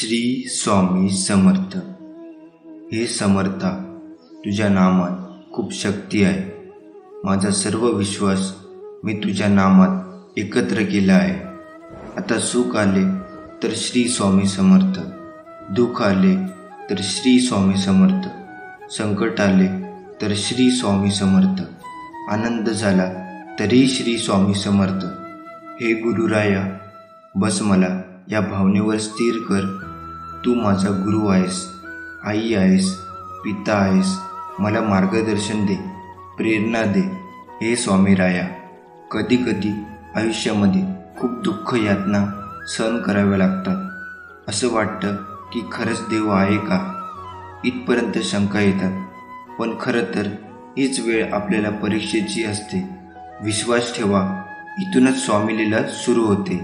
श्री स्वामी समर्थ. हे समर्था, तुझ्या नामात खूप शक्ती आहे. माझा सर्व विश्वास मी तुझ्या नामात एकत्र केला आहे. आता सुख आले तर श्री स्वामी समर्थ, दुःख आले तर श्री स्वामी समर्थ, संकट आले तर श्री स्वामी समर्थ, आनंद झाला तरी श्री स्वामी समर्थ. हे गुरुराया, बस मला या भावनेवर स्थिर कर. तू माझा गुरु आहेस, आई आहेस, पिता आहेस. मला मार्गदर्शन दे, प्रेरणा दे. हे स्वामी राया, कधी कधी आयुष्यामध्ये खूप दुःख यातना सहन कराव्या लागतात. असं वाटतं की खरंच देव आहे का, इथपर्यंत शंका येतात. पण खरं तर हीच वेळ आपल्याला परीक्षेची असते. विश्वास ठेवा, इथूनच स्वामी लीला सुरू होते,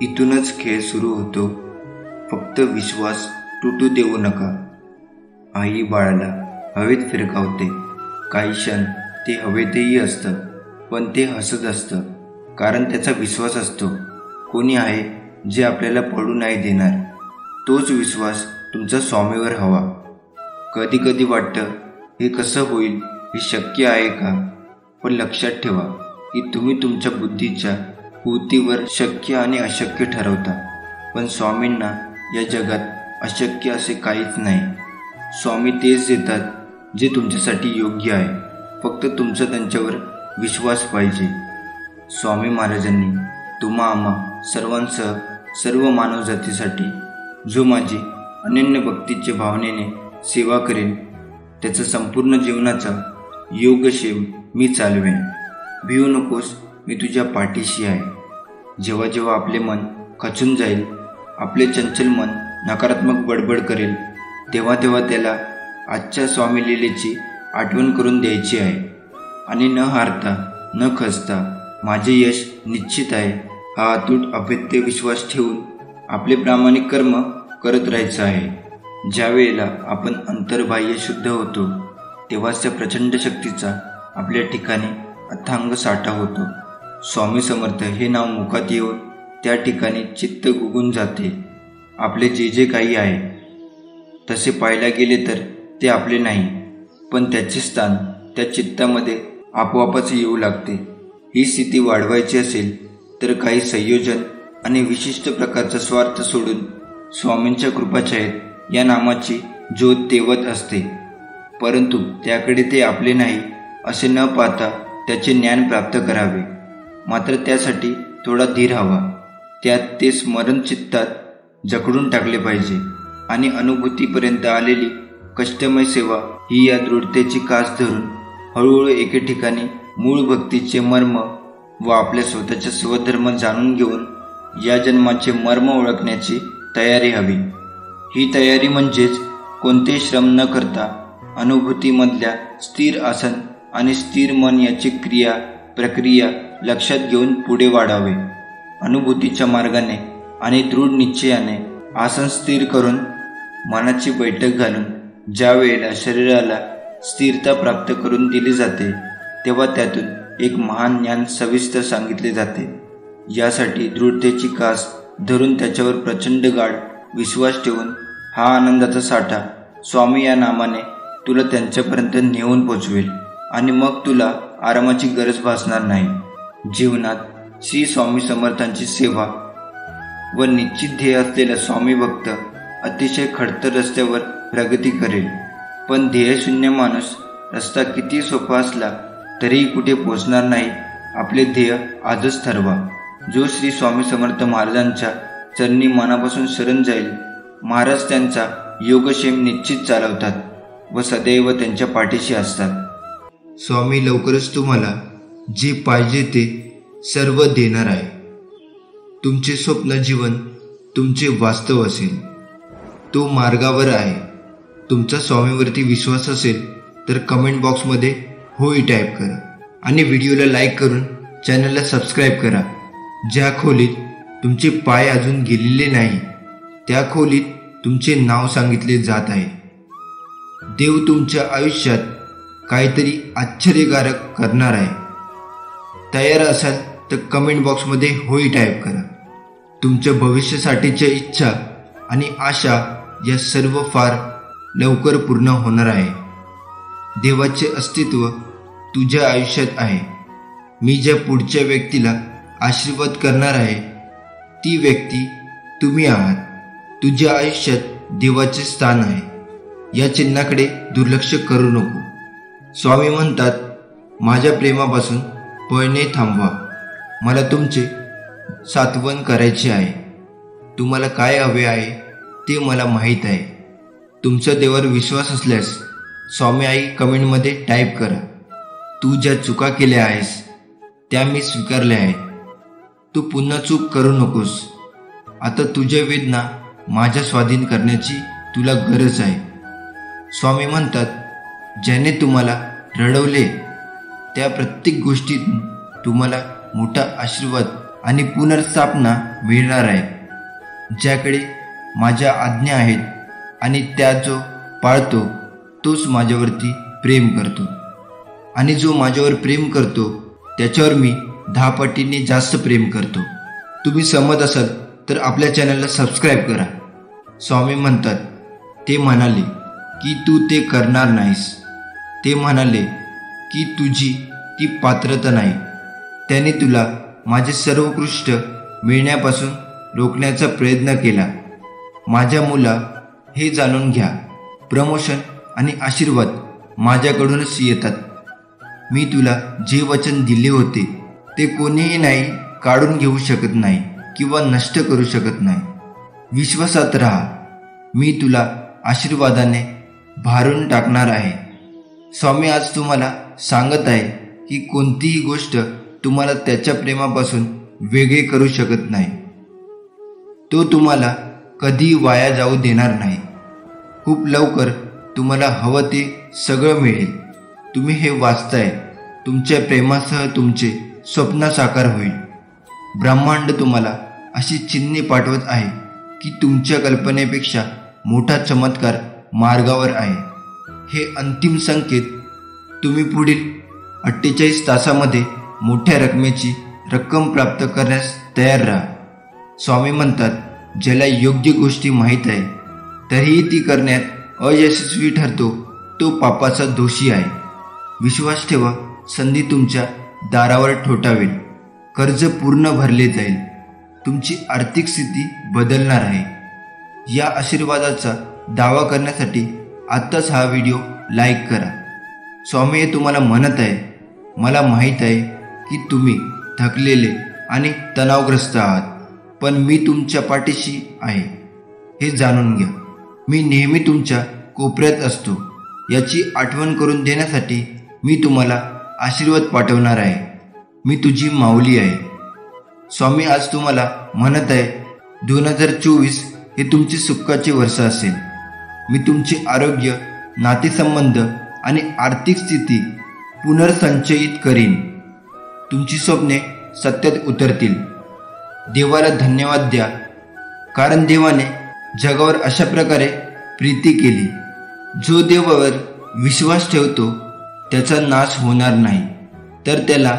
इथूनच खेळ सुरू होतो. फक्त विश्वास तुटू देऊ नका. आई बाळाला हवेत फिरकावते. काही क्षण ते हवेतही असतं, पण ते हसत असतं, कारण त्याचा विश्वास असतो कोणी आहे जे आपल्याला पडू नाही देणार. तोच विश्वास तुमचा स्वामीवर हवा. कधी कधी वाटतं हे कसं होईल, हे शक्य आहे का? पण लक्षात ठेवा की तुम्ही तुमच्या बुद्धीच्या पूर्तीवर शक्य आणि अशक्य ठरवता. पण स्वामींना या जगात अशक्य असे काहीच नाही. स्वामी तेच देतात जे तुमच्यासाठी योग्य आहे. फक्त तुमचा त्यांच्यावर विश्वास पाहिजे. स्वामी महाराजांनी तुम्हा आम्हा सर्वांसह सर्व मानवजातीसाठी जो माझी अनन्य भक्तीच्या भावनेने सेवा करेन, त्याचा संपूर्ण जीवनाचा योगक्षेम मी चालवेन. भिवू नकोस, मी तुझ्या पाठीशी आहे. जेव्हा जेव्हा आपले मन खचून जाईल, आपले चंचल मन नकारात्मक बडबड करेल, तेव्हा तेव्हा त्याला आजच्या स्वामी लीलेची आठवण करून द्यायची आहे. आणि न हारता न खचता माझे यश निश्चित आहे हा अतूट अभेद्य विश्वास ठेवून आपले प्रामाणिक कर्म करत राहायचं आहे. ज्या वेळेला आपण अंतर्बाह्य शुद्ध होतो, तेव्हाच त्या प्रचंड शक्तीचा आपल्या ठिकाणी अथांग साठा होतो. स्वामी समर्थ हे नाव मुखात येऊन त्या ठिकाणी चित्त गुंगून जाते. आपले जे जे काही आहे तसे पाहायला गेले तर ते आपले नाही, पण त्याचे स्थान त्या चित्तामध्ये आपोआपच येऊ लागते. ही स्थिती वाढवायची असेल तर काही संयोजन आणि विशिष्ट प्रकारचा स्वार्थ सोडून स्वामींच्या कृपाछायेत या नामाची ज्योत तेवत असते. परंतु त्याकडे ते आपले नाही असे न पाहता त्याचे ज्ञान प्राप्त करावे. मात्र त्यासाठी थोडा धीर हवा. त्यात ते स्मरण चित्तात जखडून टाकले पाहिजे. आणि अनुभूतीपर्यंत आलेली कष्टमय सेवा ही या दृढतेची कास धरून हळूहळू एके ठिकाणी मूळ भक्तीचे मर्म व आपल्या स्वतःचा स्वधर्म जाणून घेऊन या जन्माचे मर्म ओळखण्याची तयारी हवी. ही तयारी म्हणजेच कोणते श्रम न करता अनुभूतीमधल्या स्थिर आसन आणि स्थिर मन याची क्रिया प्रक्रिया लक्षात घेऊन पुढे वाढावे. अनुभूतीच्या मार्गाने आणि दृढ निश्चयाने आसन स्थिर करून मनाची बैठक घालून ज्या वेळेला शरीराला स्थिरता प्राप्त करून दिली जाते, तेव्हा त्यातून एक महान ज्ञान सविस्तर सांगितले जाते. यासाठी दृढतेची कास धरून त्याच्यावर प्रचंड गाढ विश्वास ठेवून हा आनंदाचा साठा स्वामी या नामाने तुला त्यांच्यापर्यंत नेऊन पोचवेल. आणि मग तुला आरामाची गरज भासणार नाही. जीवनात श्री स्वामी समर्थांची सेवा व निश्चित ध्येय असलेला स्वामी भक्त अतिशय खडतर रस्त्यावर प्रगती करेल. पण ध्येयशून्य माणूस रस्ता किती सोपा असला तरीही कुठे पोचणार नाही. आपले ध्येय आजच ठरवा. जो श्री स्वामी समर्थ महाराजांच्या चरणी मनापासून शरण जाईल, महाराज त्यांचा योगक्षेम निश्चित चालवतात व सदैव त्यांच्या पाठीशी असतात. स्वामी लवकरच तुम्हाला जे पाहिजे ते सर्व देणार आहे. तुमचे स्वप्न जीवन तुमचे वास्तव असेल. तो मार्गावर आहे. तुमचा स्वामीवरती विश्वास असेल तर कमेंट बॉक्समध्ये होय टाईप करा आणि व्हिडिओला लाईक करून चॅनलला सबस्क्राईब करा. ज्या खोलीत तुमचे पाय अजून गेलेले नाही, त्या खोलीत तुमचे नाव सांगितले जात आहे. देव तुमच्या आयुष्यात काहीतरी आश्चर्यकारक करणार आहे. तयार असाल तर कमेंट बॉक्समध्ये होय टाईप करा. तुमच्या भविष्यासाठीच्या इच्छा आणि आशा या सर्व फार लवकर पूर्ण होणार आहे. देवाचे अस्तित्व तुझ्या आयुष्यात आहे. मी ज्या पुढच्या व्यक्तीला आशीर्वाद करणार आहे ती व्यक्ती तुम्ही आहात. तुझ्या आयुष्यात देवाचे स्थान आहे. या चिन्हाकडे दुर्लक्ष करू नको. स्वामी म्हणतात, माझ्या प्रेमापासून पळणे थांबवा. मला तुमचे सात्वन करायचे आहे. तुम्हाला काय हवे आहे ते मला माहीत आहे. तुमच्या देवावर विश्वास असल्यास स्वामी आई कमेंटमध्ये टाईप करा. तू ज्या चुका केल्या आहेस त्या मी स्वीकारल्या आहेत. तू पुन्हा चूक करू नकोस. आता तुझ्या वेदना माझ्या स्वाधीन करण्याची तुला गरज आहे. स्वामी म्हणतात, ज्याने तुम्हाला रडवले त्या प्रत्येक गोष्टीत तुम्हाला मोठा आशीर्वाद आणि पुनर्स्थापना मिळणार आहे. ज्याकडे माझ्या आज्ञा आहेत आणि त्या जो पाळतो तोच माझ्यावरती प्रेम करतो, आणि जो माझ्यावर प्रेम करतो त्याच्यावर मी 10 पटीने जास्त प्रेम करतो. तुम्ही सहमत असाल तर आपल्या चॅनलला सबस्क्राईब करा. स्वामी म्हणतात, ते म्हणाले की तू ते करणार नाहीस. ते म्हणाले की तुझी ती पात्रता नाही. त्याने तुला माझे सर्वोत्कृष्ट मिळण्यापासून रोखण्याचा प्रयत्न केला. माझ्या मुला, हे जाणून घ्या, प्रमोशन आणि आशीर्वाद माझ्याकडूनच येतात. मी तुला जे वचन दिले होते ते कोणीही नाही काढून घेऊ शकत नाही किंवा नष्ट करू शकत नाही. विश्वासात राहा. मी तुला आशीर्वादाने भारून टाकणार आहे. स्वामी आज तुम्हाला सांगत आहे की कोणतीही गोष्ट तुम्हाला त्याच्या प्रेमापासून वेगळे करू शकत नाही. तो तुम्हाला कधी वाया जाऊ देणार नाही. खूप लवकर तुम्हाला हवं ते सगळं मिळेल. तुम्ही हे वाचताय. तुमच्या प्रेमासह तुमचे स्वप्न साकार होईल. ब्रह्मांड तुम्हाला अशी चिन्हे पाठवत आहे की तुमच्या कल्पनेपेक्षा मोठा चमत्कार मार्गावर आहे. हे अंतिम संकेत. तुम्ही पुढील 48 तासामध्ये मोठ्या रकमेची रक्कम प्राप्त करण्यास तयार राहा. स्वामी म्हणतात, ज्याला योग्य गोष्टी माहीत आहे तरीही ती करण्यात अयशस्वी ठरतो तो पापाचा दोषी आहे. विश्वास ठेवा, संधी तुमच्या दारावर ठोठावेल. कर्ज पूर्ण भरले जाईल. तुमची आर्थिक स्थिती बदलणार आहे. या आशीर्वादाचा दावा करण्यासाठी आत्ताच हा व्हिडिओ लाईक करा. स्वामी हे तुम्हाला म्हणत आहे, मला माहीत आहे की तुम्ही थकलेले आणि तणावग्रस्त आहात, पण मी तुमच्या पाठीशी आहे. हे जाणून घ्या. मी नेहमी तुमच्या कोपऱ्यात असतो. याची आठवण करून देण्यासाठी मी तुम्हाला आशीर्वाद पाठवणार आहे. मी तुझी माऊली आहे. स्वामी आज तुम्हाला म्हणत आहे, 2024 हे तुमचे सुखाचे वर्ष असेल. मी तुमचे आरोग्य, नातेसंबंध आणि आर्थिक स्थिती पुनर्संचयित करीन. तुमची स्वप्ने सत्यात उतरतील. देवाला धन्यवाद द्या, कारण देवाने जगावर अशा प्रकारे प्रीती केली. जो देवावर विश्वास ठेवतो त्याचा नाश होणार नाही, तर त्याला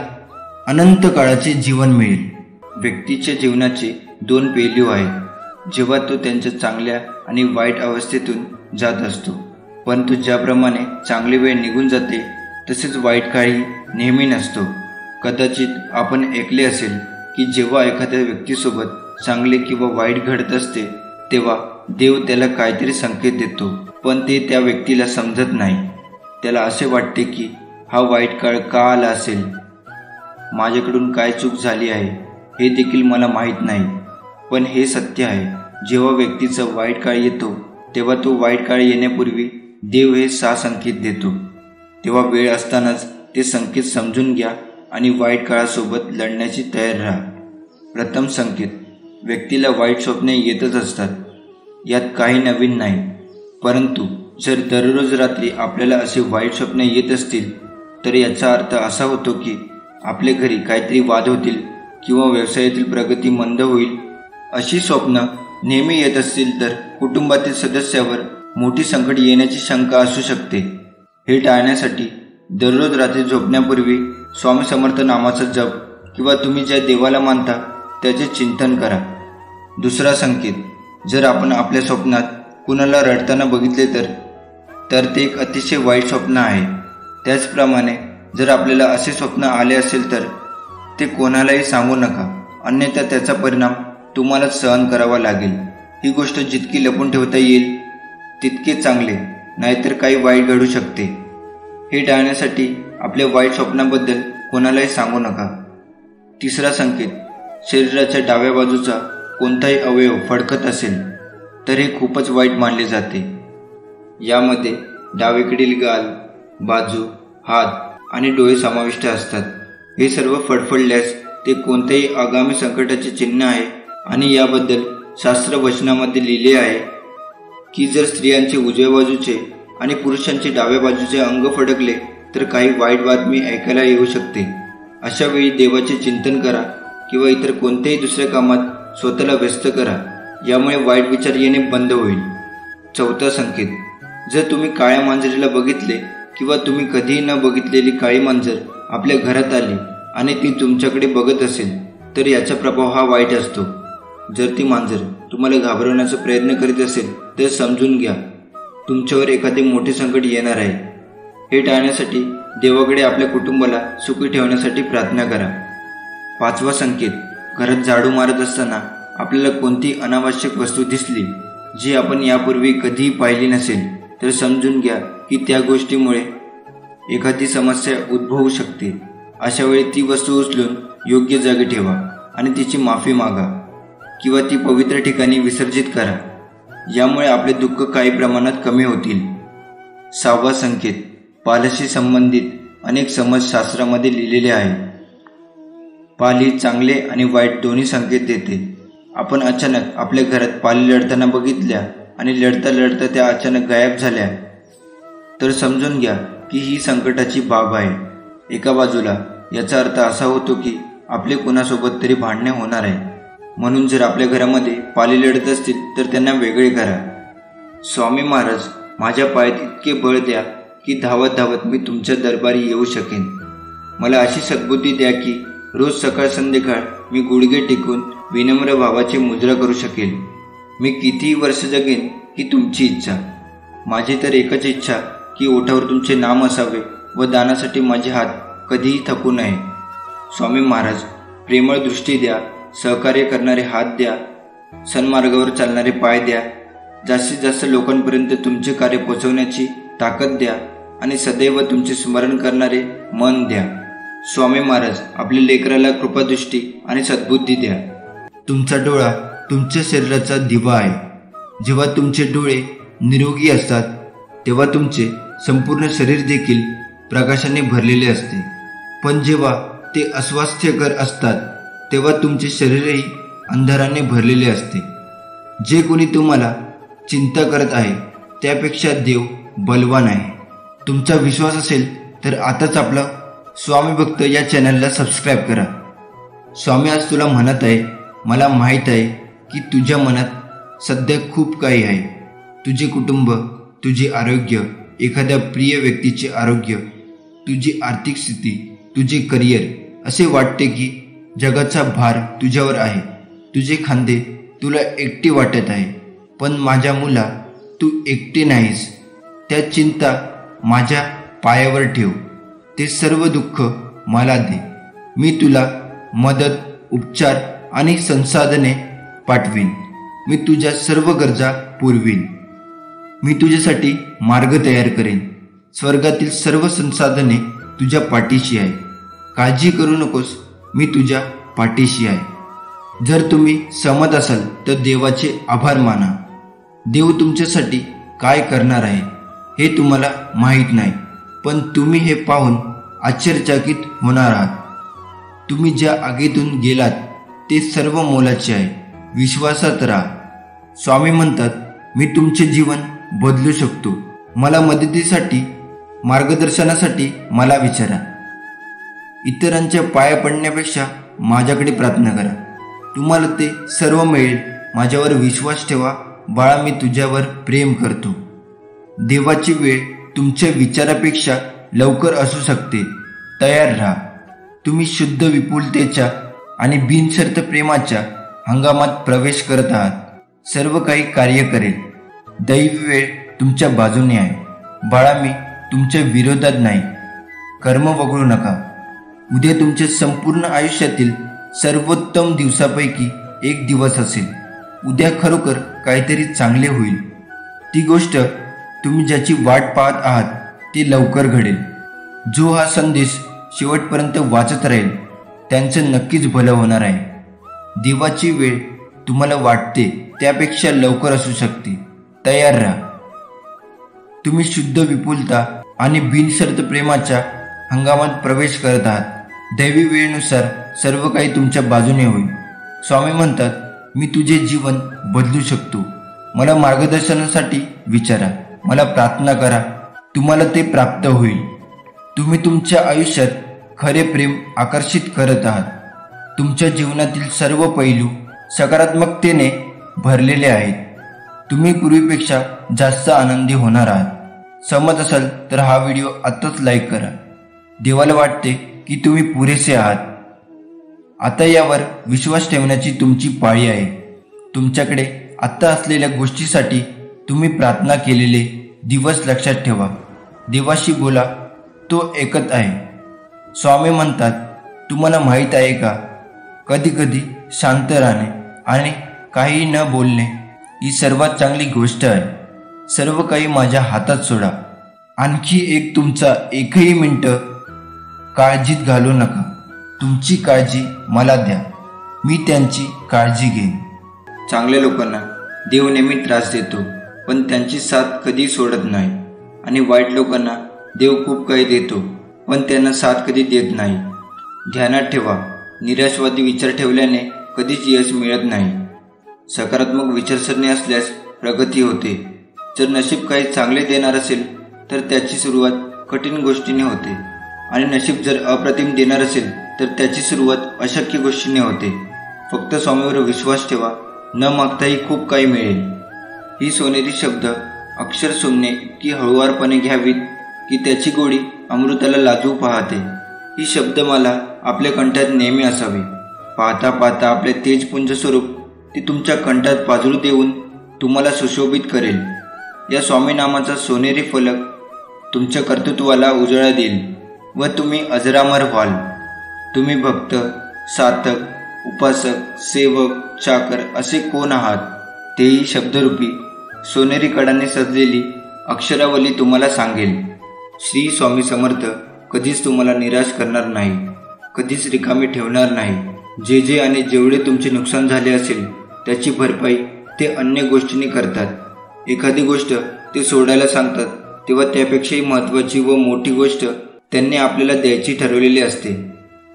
अनंत काळाचे जीवन मिळेल. व्यक्तीच्या जीवनाचे 2 पैलू आहेत. जेव्हा तो त्यांच्या चांगल्या आणि वाईट अवस्थेतून जात असतो, परंतु ज्याप्रमाणे चांगली वेळ निघून जाते तसेच वाईट काळही नेहमी नसतो. कदाचित आपण ऐकले असेल की जेव्हा एखाद्या व्यक्तीसोबत चांगले किंवा वाईट घडत असते तेव्हा देव त्याला काहीतरी संकेत देतो, पण ते त्या व्यक्तीला समजत नाही. त्याला असे वाटते की हा वाईट काळ का आला असेल, माझ्याकडून काय चूक झाली आहे हे देखील मला माहीत नाही. पण हे सत्य आहे, जेव्हा व्यक्तीचा वाईट काळ येतो तेव्हा तो वाईट काळ येण्यापूर्वी देव हे 6 संकेत देतो. तेव्हा वेळ असतानाच ते संकेत समजून घ्या आणि वाईट काळासोबत लढण्याची तयार राहा. प्रथम संकेत. व्यक्तीला वाईट स्वप्ने येतच असतात. यात काही नवीन नाही, परंतु जर दररोज रात्री आपल्याला असे वाईट स्वप्ने येत असतील तर याचा अर्थ असा होतो की आपल्या घरी काहीतरी वाद होतील किंवा व्यवसायातील प्रगती मंद होईल. अशी स्वप्न नेहमी येत असतील तर कुटुंबातील सदस्यावर मोठी संकट येण्याची शंका असू शकते. हे टाळण्यासाठी दररोज रात्री झोपण्यापूर्वी स्वामी समर्थ नामाचा जप किंवा तुम्ही ज्या देवाला मानता त्याचे चिंतन करा. दुसरा संकेत. जर आपण आपल्या स्वप्नात कुणाला रडताना बघितले तर ते एक अतिशय वाईट स्वप्न आहे. त्याचप्रमाणे जर आपल्याला असे स्वप्न आले असेल तर ते कोणालाही सांगू नका, अन्यथा त्याचा परिणाम तुम्हालाच सहन करावा लागेल. ही गोष्ट जितकी लपून ठेवता येईल तितके चांगले, नाहीतर काही वाईट घडू शकते. हे टाळण्यासाठी आपल्या वाईट स्वप्नाबद्दल कोणालाही सांगू नका. तिसरा संकेत, शरीराच्या डाव्या बाजूचा कोणताही अवयव फडकत असेल तर हे खूपच वाईट मानले जाते. यामध्ये डावीकडील गाल, बाजू, हात आणि डोळे समाविष्ट असतात. हे सर्व फडफडल्यास ते कोणत्याही आगामी संकटाचे चिन्ह आहे आणि याबद्दल शास्त्रवचनामध्ये लिहिले आहे की जर स्त्रियांचे उजव्या बाजूचे आणि पुरुषांचे डाव्या बाजूचे अंग फडकले तर काही वाईट बातमी ऐकायला येऊ शकते. अशा वेळी देवाचे चिंतन करा किंवा इतर कोणत्याही दुसऱ्या कामात स्वतःला व्यस्त करा. यामुळे वाईट विचार येणे बंद होईल. चौथा संकेत, जर तुम्ही काळ्या मांजरीला बघितले किंवा तुम्ही कधीही न बघितलेली काळी मांजर आपल्या घरात आली आणि ती तुमच्याकडे बघत असेल तर याचा प्रभाव हा वाईट असतो. जर ती मांजर तुम्हाला घाबरवण्याचा प्रयत्न करीत असेल तर समजून घ्या, तुमच्यावर एखादे मोठे संकट येणार आहे. हे टाळण्यासाठी देवाकडे आपल्या कुटुंबाला सुखी ठेवण्यासाठी प्रार्थना करा. पाचवा संकेत, घरात झाडू मारत असताना आपल्याला कोणती अनावश्यक वस्तू दिसली जी आपण यापूर्वी कधीही पाहिली नसेल तर समजून घ्या की त्या गोष्टीमुळे एखादी समस्या उद्भवू शकते. अशा वेळी ती वस्तू उचलून योग्य जागी ठेवा आणि तिची माफी मागा किंवा ती पवित्र ठिकाणी विसर्जित करा. यामुळे आपले दुःख काही प्रमाणात कमी होतील. सहावा संकेत, पाल्याशी संबंधित अनेक समज शास्त्रामध्ये लिहिलेले आहे. पाल ही चांगले आणि वाईट दोन्ही संकेत देते. आपण अचानक आपल्या घरात पाली लढताना बघितल्या आणि लढता लढता त्या अचानक गायब झाल्या तर समजून घ्या की ही संकटाची बाब आहे. एका बाजूला याचा अर्थ असा होतो की आपले कुणासोबत तरी भांडणे होणार आहे. म्हणून जर आपल्या घरामध्ये पाली लढत असतील तर त्यांना वेगळे करा. स्वामी महाराज, माझ्या पायात इतके बळ द्या की धावत धावत मी तुमच्या दरबारी येऊ शकेन. मला अशी सद्बुद्धी द्या की रोज सकाळ संध्याकाळ मी गुडघे टेकून विनम्र भावाची मुजरा करू शकेल. मी कितीही वर्ष जगेन ही तुमची इच्छा. माझी तर एकच इच्छा की ओठावर तुमचे नाम असावे व दानासाठी माझे हात कधीही थकू नये. स्वामी महाराज, प्रेमळ दृष्टी द्या, सहकार्य करणारे हात द्या, सन्मार्गावर चालणारे पाय द्या, जास्तीत जास्त लोकांपर्यंत तुमचे कार्य पोहोचवण्याची ताकद द्या आणि सदैव तुमचे स्मरण करणारे मन द्या. स्वामी महाराज, आपल्या लेकराला कृपादृष्टी आणि सद्बुद्धी द्या. तुमचा डोळा तुमच्या शरीराचा दिवा आहे. जेव्हा तुमचे डोळे निरोगी असतात तेव्हा तुमचे संपूर्ण शरीर देखील प्रकाशाने भरलेले असते. पण जेव्हा ते अस्वास्थ्यकर असतात तेव्हा तुमचे शरीरही अंधाराने भरलेले असते. जे कोणी तुम्हाला चिंता करत आहे त्यापेक्षा देव बलवान आहे. तुमचा विश्वास असेल तर आताच आपला स्वामी भक्त या चॅनलला सबस्क्राईब करा. स्वामी आज तुला म्हणत आहे, मला माहीत आहे की तुझ्या मनात सध्या खूप काही आहे. तुझे कुटुंब, तुझे आरोग्य, एखाद्या प्रिय व्यक्तीचे आरोग्य, तुझी आर्थिक स्थिती, तुझे करिअर. असे वाटते की जगाचा भार तुझ्यावर आहे. तुझे खांदे तुला एकटे वाटत आहे. पण माझ्या मुला, तू एकटे नाहीस. त्या चिंता माझ्या पायावर ठेव. ते सर्व दुःख मला दे. मी तुला मदत, उपचार आणि संसाधने पाठवीन. मी तुझ्या सर्व गरजा पुरवीन. मी तुझ्यासाठी मार्ग तयार करेन. स्वर्गातील सर्व संसाधने तुझ्या पाठीशी आहे. काळजी करू नकोस, मी तुझ्या पाठीशी आहे. जर तुम्ही सहमत असाल तर देवाचे आभार माना. देव तुमच्यासाठी काय करणार आहे हे तुम्हाला माहीत नाही, पण तुम्ही हे पाहून आश्चर्यचकित होणार आहात. तुम्ही ज्या आगीतून गेलात ते सर्व मोलाचे आहे. विश्वासात राहा. स्वामी म्हणतात, मी तुमचे जीवन बदलू शकतो. मला मदतीसाठी, मार्गदर्शनासाठी मला विचारा. इतरांच्या पाया पडण्यापेक्षा माझ्याकडे प्रार्थना करा. तुम्हाला ते सर्व मिळेल. माझ्यावर विश्वास ठेवा बाळा, मी तुझ्यावर प्रेम करतो. देवाची वेळ तुमच्या विचारापेक्षा लवकर असू शकते. तयार राहा. तुम्ही शुद्ध विपुलतेच्या आणि बिनशर्त प्रेमाच्या हंगामात प्रवेश करत आहात. सर्व काही कार्य करेल. दैवी वेळ तुमच्या बाजूने आहे. बाळा, मी तुमच्या विरोधात नाही. कर्म वगळू नका. उद्या तुमच्या संपूर्ण आयुष्यातील सर्वोत्तम दिवसापैकी एक दिवस असेल. उद्या खरोखर काहीतरी चांगले होईल. ती गोष्ट तुम्ही ज्याची वाट पाहत आहात ती लवकर घडेल. जो हा संदेश शेवटपर्यंत वाचत राहील त्यांचं नक्कीच भलं होणार आहे. देवाची वेळ तुम्हाला वाटते त्यापेक्षा लवकर असू शकते. तयार राहा. तुम्ही शुद्ध विपुलता आणि बिनशर्त प्रेमाच्या हंगामात प्रवेश करत आहात. दैवी वेळेनुसार सर्व काही तुमच्या बाजूने होईल. स्वामी म्हणतात, मी तुझे जीवन बदलू शकतो. मला मार्गदर्शनासाठी विचारा, मला प्रार्थना करा, तुम्हाला ते प्राप्त होईल. तुम्ही तुमच्या आयुष्यात खरे प्रेम आकर्षित करत आहात. तुमच्या जीवनातील सर्व पैलू सकारात्मकतेने भरलेले आहेत. तुम्ही पूर्वीपेक्षा जास्त आनंदी होणार आहात. सहमत असाल तर हा व्हिडिओ आत्ताच लाईक करा. देवाला वाटते की तुम्ही पुरेसे आहात. आता यावर विश्वास ठेवण्याची तुमची पाळी आहे. तुमच्याकडे आत्ता असलेल्या गोष्टीसाठी तुम्ही प्रार्थना केलेले दिवस लक्षात ठेवा. देवाशी बोला, तो ऐकत आहे. स्वामी म्हणतात, तुम्हाला माहीत आहे का, कधी कधी शांत राहणे आणि काही न बोलणे ही सर्वात चांगली गोष्ट आहे. सर्व काही माझ्या हातात सोडा. आणखी एक तुमचा एकही मिनिट काळजीत घालू नका. तुमची काळजी मला द्या, मी त्यांची काळजी घेईन. चांगल्या लोकांना देव नेहमी त्रास देतो, पण त्यांची साथ कधी सोडत नाही. आणि वाईट लोकांना देव खूप काही देतो, पण त्यांना साथ कधी देत नाही. ध्यानात ठेवा, निराशवादी विचार ठेवल्याने कधीच यश मिळत नाही. सकारात्मक विचारसरणी असल्यास प्रगती होते. जर नशीब काही चांगले देणार असेल तर त्याची सुरुवात कठीण गोष्टीने होते, आणि नशीब जर अप्रतिम देणार असेल तर त्याची सुरुवात अशक्य गोष्टीने होते. फक्त स्वामीवर विश्वास ठेवा, न मागताही खूप काही मिळेल. ही सोनेरी शब्द अक्षर सोमने इतकी हळुवारपणे घ्यावीत की त्याची गोडी अमृताला लाजवू पाहते. ही शब्दमाला आपल्या कंठात नेहमी असावी. पाहता पाहता आपले तेजपुंज स्वरूप ती तुमच्या कंठात पाजळू देऊन तुम्हाला सुशोभित करेल. या स्वामी नामाचा सोनेरी फलक तुमच्या कर्तृत्वाला उजाळा देईल व तुम्ही अजरामर व्हाल. तुम्ही भक्त, साधक, उपासक, सेवक, चाकर असे कोण आहात तेही शब्दरूपी सोनेरी कडाने सजलेली अक्षरावली तुम्हाला सांगेल. श्री स्वामी समर्थ कधीच तुम्हाला निराश करणार नाही, कधीच रिकामी ठेवणार नाही. जे जे आणि जेवढे तुमचे नुकसान झाले असेल त्याची भरपाई ते अन्य गोष्टींनी करतात. एखादी गोष्ट ते सोडायला सांगतात तेव्हा त्यापेक्षाही महत्त्वाची व मोठी गोष्ट त्यांनी आपल्याला द्यायची ठरवलेली असते.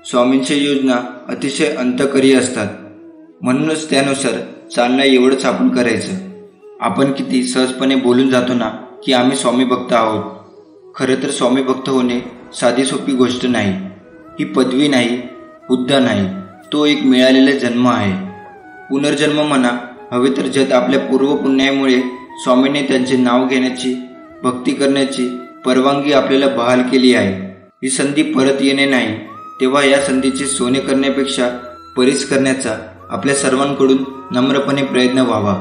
स्वामींच्या योजना अतिशय अंतकरी असतात, म्हणूनच त्यानुसार चालणं एवढंच आपण करायचं. आपण किती सहजपणे बोलून जातो ना की आम्ही स्वामी भक्त आहोत. खरं तर स्वामी भक्त होणे साधी सोपी गोष्ट नाही. ही पदवी नाही, हुद्दा नाही, तो एक मिळालेला जन्म आहे. पुनर्जन्म म्हणा हवे तर जत आपल्या पूर्वपुण्यामुळे स्वामीने त्यांचे नाव घेण्याची, भक्ती करण्याची परवानगी आपल्याला बहाल केली आहे. ही संधी परत येणे नाही, तेव्हा या संधीचे सोने करण्यापेक्षा परीस करण्याचा आपल्या सर्वांकडून नम्रपणे प्रयत्न व्हावा.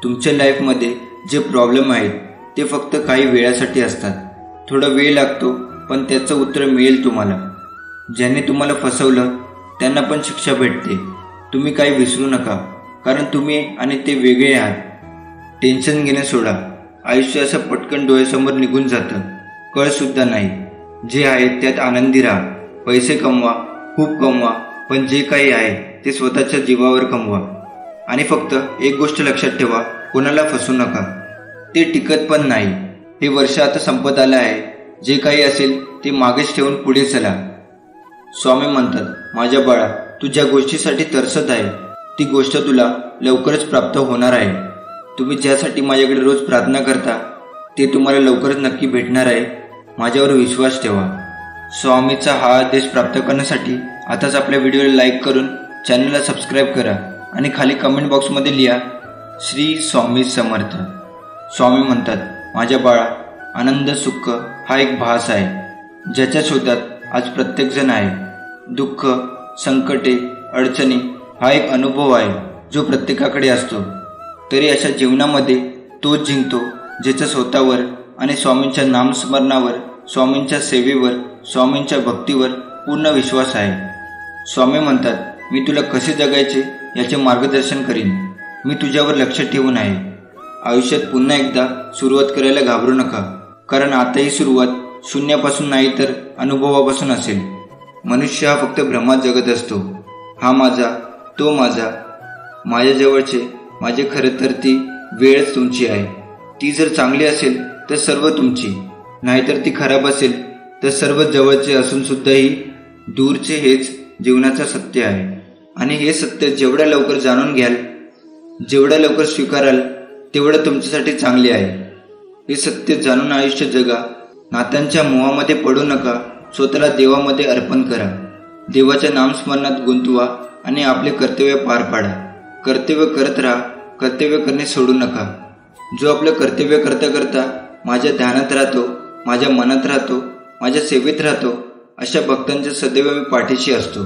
तुमच्या लाईफमध्ये जे प्रॉब्लेम आहेत ते फक्त काही वेळासाठी असतात. थोडा वेळ लागतो, पण त्याचं उत्तर मिळेल तुम्हाला. ज्याने तुम्हाला फसवलं त्यांना पण शिक्षा भेटते. तुम्ही काही विसरू नका, कारण तुम्ही आणि ते वेगळे आहात. टेन्शन घेणे सोडा. आयुष्य असं पटकन डोळ्यासमोर निघून जातं, कळसुद्धा नाही. जे आहे त्यात आनंदी राहा. पैसे कमवा, खूप कमवा, पण जे काही आहे ते स्वतःच्या जीवावर कमवा. आणि फक्त एक गोष्ट लक्षात ठेवा, कोणाला फसवू नका. ते टिकत पण नाही. हे वर्ष आता संपत आलं आहे. जे काही असेल ते मागेच ठेवून पुढे चला. स्वामी म्हणतात, माझ्या बाळा, तू ज्या गोष्टीसाठी तरसत आहे ती गोष्ट तुला लवकरच प्राप्त होणार आहे. तुम्ही ज्यासाठी माझ्याकडे रोज प्रार्थना करता ते तुम्हाला लवकरच नक्की भेटणार आहे. माझ्यावर विश्वास ठेवा. स्वामीचा हा आदेश प्राप्त करण्यासाठी आताच आपल्या व्हिडिओला लाईक करून चॅनलला सबस्क्राईब करा आणि खाली कमेंट बॉक्समध्ये लिहा, श्री स्वामी समर्थ. स्वामी म्हणतात, माझ्या बाळा, आनंद सुख हा एक भास आहे ज्याच्या शोधात आज प्रत्येकजण आहे. दुःख, संकटे, अडचणी हा एक अनुभव आहे जो प्रत्येकाकडे असतो. तरी अशा जीवनामध्ये तोच जिंकतो ज्याचा स्वतःवर आणि स्वामींच्या नामस्मरणावर, स्वामींच्या सेवेवर, स्वामींच्या भक्तीवर पूर्ण विश्वास आहे. स्वामी म्हणतात, मी तुला कसे जगायचे याचे मार्गदर्शन करीन. मी तुझ्यावर लक्ष ठेवून आहे. आयुष्यात पुन्हा एकदा सुरुवात करायला घाबरू नका, कारण आता ही सुरुवात शून्यापासून नाही तर अनुभवापासून असेल. मनुष्य हा फक्त भ्रमात जगत असतो. हा माझा, तो माझा, माझ्याजवळचे माझे. खरं तर ती वेळच तुमची आहे. ती जर चांगली असेल तर सर्व तुमची, नाहीतर ती खराब असेल तर सर्व जवळचे असून सुद्धाही दूरचे. हेच जीवनाचं सत्य आहे. आणि हे सत्य जेवढ्या लवकर जाणून घ्याल, जेवढ्या लवकर स्वीकाराल, तेवढं तुमच्यासाठी चांगले आहे. हे सत्य जाणून आयुष्य जगा. नात्यांच्या मोहामध्ये पडू नका. स्वतःला देवामध्ये अर्पण करा. देवाच्या नामस्मरणात गुंतवा आणि आपले कर्तव्य पार पाडा. कर्तव्य करत राहा. कर्तव्य करणे सोडू नका. जो आपलं कर्तव्य करता करता माझ्या ध्यानात राहतो, माझ्या मनात राहतो, माझ्या सेवेत राहतो, अशा भक्तांच्या सदैव मी पाठीशी असतो.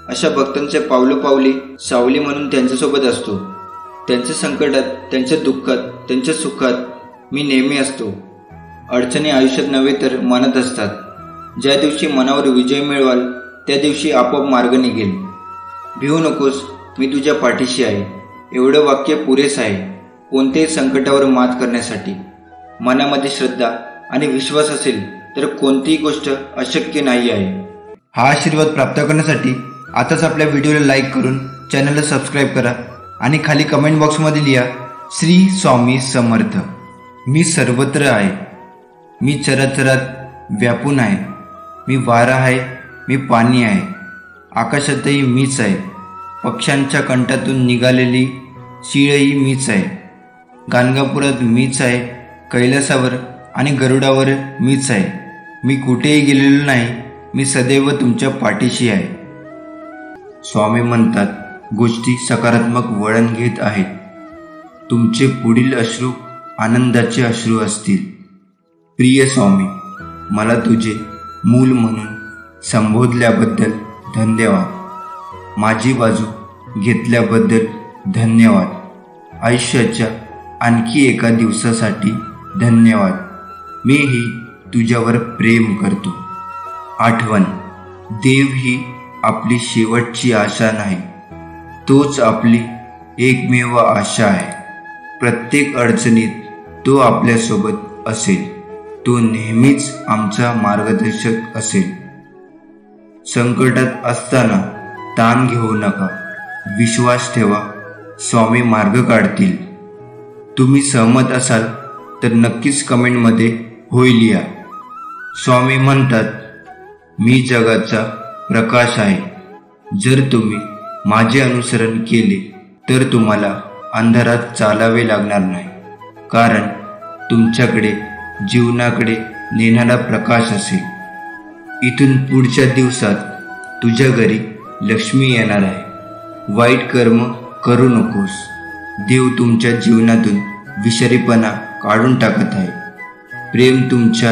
अशा भक्तांच्या पावलोपावली सावली म्हणून त्यांच्यासोबत असतो. त्यांच्या संकटात, त्यांच्या दुःखात, त्यांच्या सुखात मी नेहमी असतो. अडचणी आयुष्यात नव्हे तर मनात असतात. ज्या दिवशी मनावर विजय मिळवाल त्या दिवशी आपोआप मार्ग निघेल. भिवू नकोस, मी तुझ्या पाठीशी आहे. एवढं वाक्य पुरेस आहे कोणत्याही संकटावर मात करण्यासाठी. मनामध्ये श्रद्धा आणि विश्वास असेल तर कोणतीही गोष्ट अशक्य नाही आहे. हा आशीर्वाद प्राप्त करण्यासाठी आताच आपल्या व्हिडिओला लाईक करून चॅनलला सबस्क्राईब करा आणि खाली कमेंट बॉक्समध्ये लिहा, श्री स्वामी समर्थ. मी सर्वत्र आहे. मी चराचरात व्यापून आहे. मी वारा आहे. मी पाणी आहे. आकाशातही मीच आहे. पक्ष्यांच्या कंठातून निघालेली शीळही मीच आहे. गाणगापुरात मीच आहे. कैलासावर आणि गरुडावर मीच आहे. मी कुठेही गेलेलो नाही. मी सदैव तुमच्या पाठीशी आहे. स्वामी म्हणतात, गोष्टी सकारात्मक वळण घेत आहेत. तुमचे पुढील अश्रू आनंदाचे अश्रू असतील. प्रिय स्वामी, मला तुझे मूल म्हणून संबोधल्याबद्दल धन्यवाद. माझी बाजू घेतल्याबद्दल धन्यवाद. आयुष्याच्या आणखी एका दिवसासाठी धन्यवाद. मीही तुझ्यावर प्रेम करतो. आठवण, देव ही आपली शेवटची आशा नाही, तोच आपली एकमेव आशा आहे. प्रत्येक अडचणीत तो आपल्यासोबत असेल. तो नेहमीच आमचा मार्गदर्शक असेल. संकटात असताना ताण घेऊ नका. विश्वास ठेवा, स्वामी मार्ग काढतील. तुम्ही सहमत असाल तर नक्कीच कमेंटमध्ये होय लिहा. स्वामी म्हणतात, मी जगाचा प्रकाश आहे. जर तुम्ही माझे अनुसरण केले तर तुम्हाला अंधारात चालावे लागणार नाही, कारण तुमच्याकडे जीवनाकडे नेणारा प्रकाश असेल. इथून पुढच्या दिवसात तुझ्या घरी लक्ष्मी येणार आहे. वाईट कर्म करू नकोस. देव तुमच्या जीवनातून विषारीपणा काढून टाकत आहे. प्रेम तुमच्या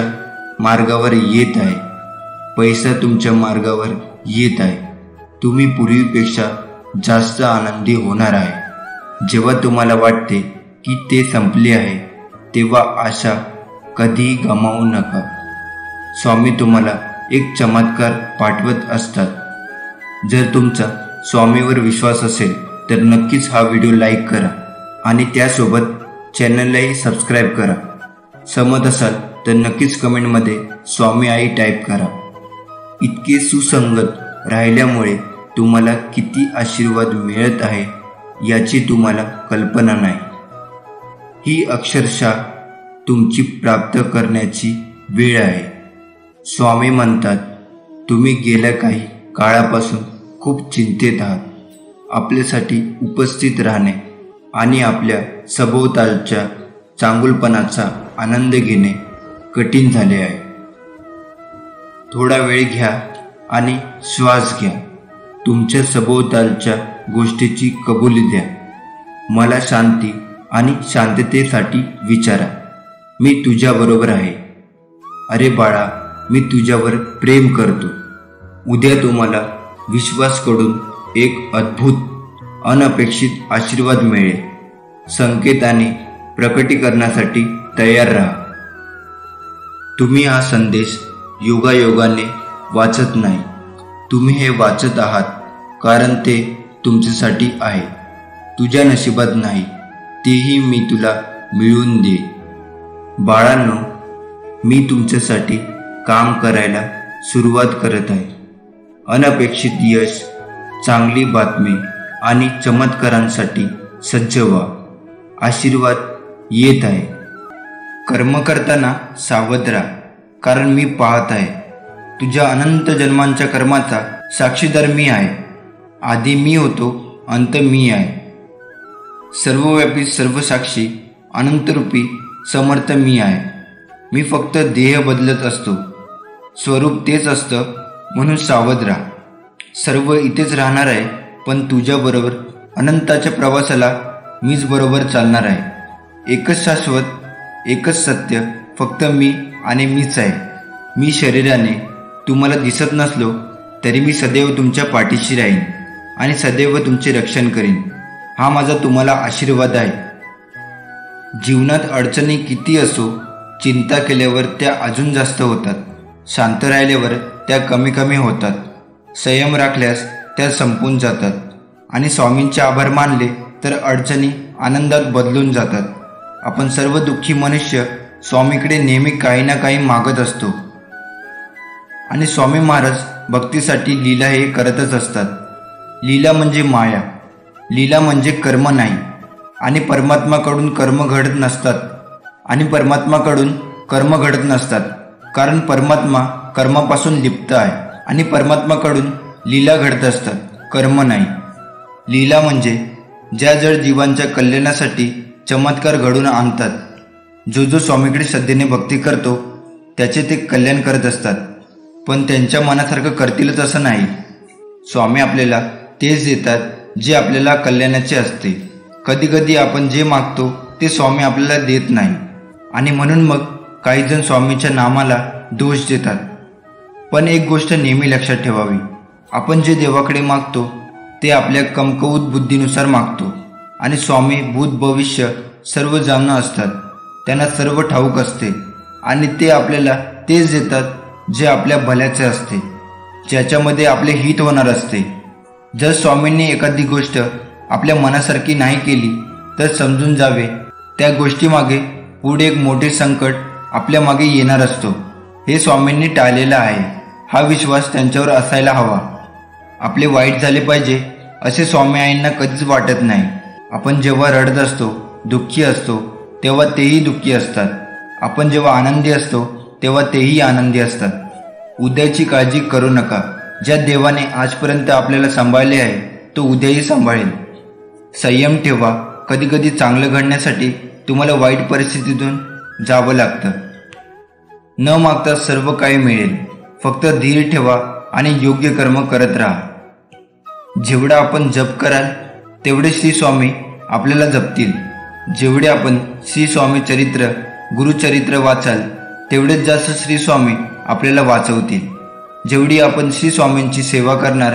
मार्गावर येत आहे. पैसा तुमच्या मार्गावर येत आहे. तुम्ही पूर्वीपेक्षा जास्त आनंदी होणार आहे. जेव्हा तुम्हाला वाटते की ते संपले आहे, तेव्हा आशा कधीही गमावू नका. स्वामी तुम्हाला एक चमत्कार पाठवत असतात. जर तुमचा स्वामीवर विश्वास असेल तर नक्कीच हा व्हिडिओ लाईक करा आणि त्यासोबत चॅनललाही सबस्क्राईब करा. सहमत असाल तर नक्कीच कमेंटमध्ये स्वामी आई टाईप करा. इतके सुसंगत राहिल्यामुळे तुम्हाला किती आशीर्वाद मिळत आहे याची तुम्हाला कल्पना नाही. ही अक्षरशः तुमची प्राप्त करण्याची वेळ आहे. स्वामी म्हणतात, तुम्ही गेल्या काही काळापासून खूप चिंतेत आहात. आपल्यासाठी उपस्थित राहणे आणि आपल्या सभोवतालच्या चांगुलपणाचा आनंद घेणे कठीण झाले आहे. थोडा वेळ घ्या आणि श्वास घ्या. तुमच्या सभोवतालच्या गोष्टीची कबुली द्या. मला शांती आणि शांततेसाठी विचारा. मी तुझ्याबरोबर आहे. अरे बाळा, मी तुझ्यावर प्रेम करतो. उद्या तुम्हाला विश्वासाकडून एक अद्भुत अनपेक्षित आशीर्वाद मिळेल. संकेताने प्रकटीकरणासाठी तयार राहा. तुम्ही हा संदेश योगायोगाने वाचत नाही, तुम्ही हे वाचत आहात कारण ते तुमच्यासाठी आहे. तुझ्या नशिबात नाही तेही मी तुला मिळवून दे. बाळांनो, मी तुमच्यासाठी काम करायला सुरुवात करत आहे. अनपेक्षित यश, चांगली बातमी आणि चमत्कारांसाठी सज्ज व्हा. आशीर्वाद येत आहे. कर्म करताना सावध राहा, कारण मी पाहत आहे. तुझ्या अनंत जन्मांच्या कर्माचा साक्षीदार मी आहे. आधी मी होतो, अंत मी आहे. सर्वव्यापी, सर्वसाक्षी, अनंतरूपी, समर्थ मी आहे. मी फक्त देह बदलत असतो, स्वरूप तेच असतं. म्हणून सावध राहा. सर्व इथेच राहणार आहे, पण तुझ्याबरोबर अनंताच्या प्रवासाला मीच बरोबर चालणार आहे. एकच शाश्वत, एकच सत्य, फक्त मी आणि मीच आहे. मी शरीराने तुम्हाला दिसत नसलो तरी मी सदैव तुमच्या पाठीशी राहीन आणि सदैव तुमचे रक्षण करीन. हा माझा तुम्हाला आशीर्वाद आहे. जीवनात अडचणी किती असो, चिंता केल्यावर त्या अजून जास्त होतात. शांत राहिल्यावर त्या कमी कमी होतात. संयम राखल्यास त्या संपून जातात. आणि स्वामींचे आभार मानले तर अडचणी आनंदात बदलून जातात. आपण सर्व दुःखी मनुष्य स्वामीकडे नेहमी काही ना काही मागत असतो. आणि स्वामी महाराज भक्तीसाठी लीला हे करतच असतात. लीला म्हणजे माया, लीला म्हणजे कर्म नाही. आणि परमात्माकडून कर्म घडत नसतात. कारण परमात्मा कर्मापासून लिप्त आहे. आणि परमात्माकडून लीला घडत असतात, कर्म नाही. लीला म्हणजे ज्या जड जीवांच्या कल्याणासाठी चमत्कार घडून आणतात. जो स्वामीकडे श्रद्धेने भक्ती करतो त्याचे ते कल्याण करत असतात. पण त्यांच्या मनासारखं करतीलच असं नाही. स्वामी आपल्याला तेच देतात जे आपल्याला कल्याणाचे असते. कधी कधी आपण जे मागतो ते स्वामी आपल्याला देत नाही. आणि म्हणून मग काही जण स्वामीच्या नामाला दोष देतात. पण एक गोष्ट नेहमी लक्षात ठेवावी, आपण जे देवाकडे मागतो ते आपल्या कमकुवत बुद्धीनुसार मागतो. आणि स्वामी भूत भविष्य सर्व जाणून असतात. त्यांना सर्व ठाऊक असते. आणि ते आपल्याला तेच देतात जे आपल्या भल्याचे असते, ज्याच्यामध्ये आपले हित होणार असते. जर स्वामींनी एखादी गोष्ट आपल्या मनासारखी नाही केली तर समजून जावे त्या गोष्टीमागे पुढे एक मोठे संकट आपल्या मागे येणार असतो. हे स्वामींनी टाळलेलं आहे. हा विश्वास त्यांच्यावर असायला हवा. आपले वाईट झाले पाहिजे असे स्वामी आईंना कधीच वाटत नाही. आपण जेव्हा रडत असतो, दुःखी असतो, तेव्हा तेही दुःखी असतात. आपण जेव्हा आनंदी असतो तेव्हा तेही आनंदी असतात. उद्याची काळजी करू नका. ज्या देवाने आजपर्यंत आपल्याला सांभाळले आहे तो उद्याही सांभाळेल. संयम ठेवा. कधी कधी चांगलं घडण्यासाठी तुम्हाला वाईट परिस्थितीतून जावं लागतं. न मागता सर्व काही मिळेल. फक्त धीर ठेवा आणि योग्य कर्म करत राहा. जेवढा आपण जप कराल तेवढे श्री स्वामी आपल्याला जपतील. जेवढे आपण श्री स्वामी चरित्र, गुरुचरित्र वाचाल तेवढेच जास्त श्री स्वामी आपल्याला वाचवतील. जेवढी आपण श्री स्वामींची सेवा करणार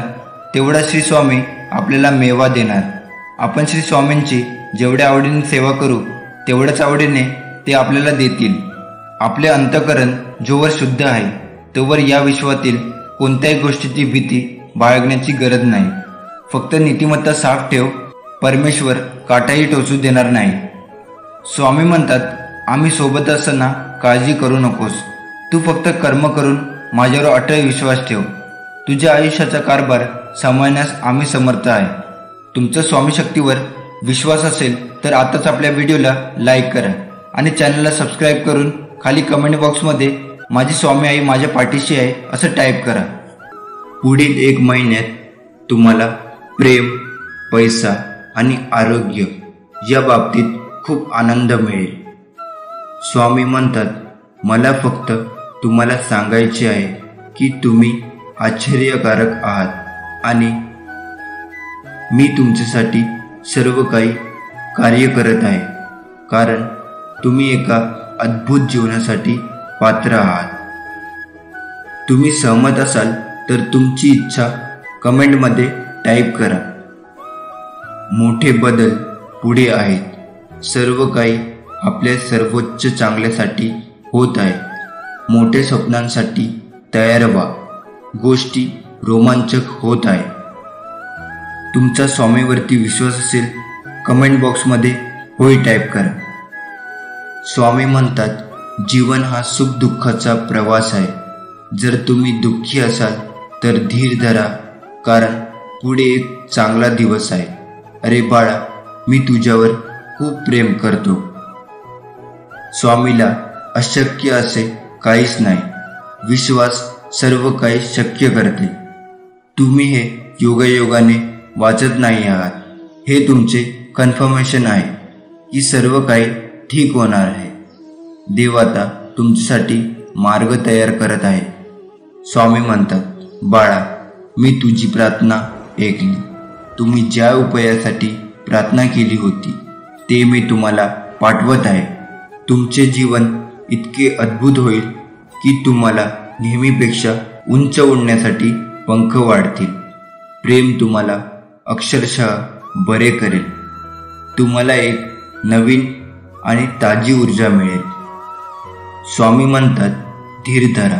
तेवढा श्री स्वामी आपल्याला मेवा देणार. आपण श्री स्वामींची जेवढ्या आवडीने सेवा करू तेवढ्याच आवडीने ते आपल्याला देतील. आपले अंतःकरण जोवर शुद्ध आहे तोवर या विश्वातील कोणत्याही गोष्टीची भीती बाळगण्याची गरज नाही. फक्त नीतिमत्ता साफ ठेव. परमेश्वर काटाही टोचू देणार नाही. स्वामी म्हणतात, आम्ही सोबत असताना काळजी करू नकोस. तू फक्त कर्म करून माझ्यावर अटळ विश्वास ठेव. तुझ्या आयुष्याचा कारभार सांभाळण्यास आम्ही समर्थ आहे. तुमचा स्वामी शक्तीवर विश्वास असेल तर आताच आपल्या व्हिडिओला लाईक करा आणि चॅनलला सबस्क्राईब करून खाली कमेंट बॉक्समध्ये माझी स्वामी आई माझ्या पाठीशी आहे असं टाईप करा. पुढील 1 महिन्यात तुम्हाला प्रेम, पैसा आणि आरोग्य या बाबतीत खूप आनंद मिळेल. स्वामी म्हणतात, मला फक्त तुम्हाला सांगायचे आहे की तुम्ही आश्चर्यकारक आहात आणि मी तुमच्यासाठी सर्व काही कार्य करत आहे. कारण तुम्ही एका अद्भुत जीवनासाठी पात्र आहात. तुम्ही सहमत असाल तर तुमची इच्छा कमेंटमध्ये टाईप करा. मोठे बदल पुढे आहेत. सर्व काही आपल्या सर्वोच्च चांगल्यासाठी होत आहे. मोठ्या स्वप्नांसाठी तयार व्हा. गोष्टी रोमांचक होत आहे. तुमचा स्वामीवरती विश्वास असेल, कमेंट बॉक्समध्ये होय टाईप करा. स्वामी म्हणतात, जीवन हा सुख दुःखाचा प्रवास आहे. जर तुम्ही दुःखी असाल तर धीर धरा, कारण पुढे एक चांगला दिवस आहे. अरे बाळा, मी तुझ्यावर खूप प्रेम करतो. स्वामीला अशक्य असे काहीच नाही. विश्वास सर्व काही शक्य करते. तुम्ही हे योगायोगाने वाचत नाही आहात. हे तुमचे कन्फर्मेशन आहे की सर्व काही ठीक होणार आहे. देव आता तुमच्यासाठी मार्ग तयार करत आहे. स्वामी म्हणतात, बाळा, मी तुझी प्रार्थना ऐकली. तुम्ही ज्या उपायासाठी प्रार्थना केली होती ते मी तुम्हाला पाठवत आहे. तुमचे जीवन इतके अद्भुत होईल की तुम्हाला नेहमीपेक्षा उंच उडण्यासाठी पंख वाढतील. प्रेम तुम्हाला अक्षरशः बरे करेल. तुम्हाला एक नवीन आणि ताजी ऊर्जा मिळेल. स्वामी म्हणतात, धीर धरा.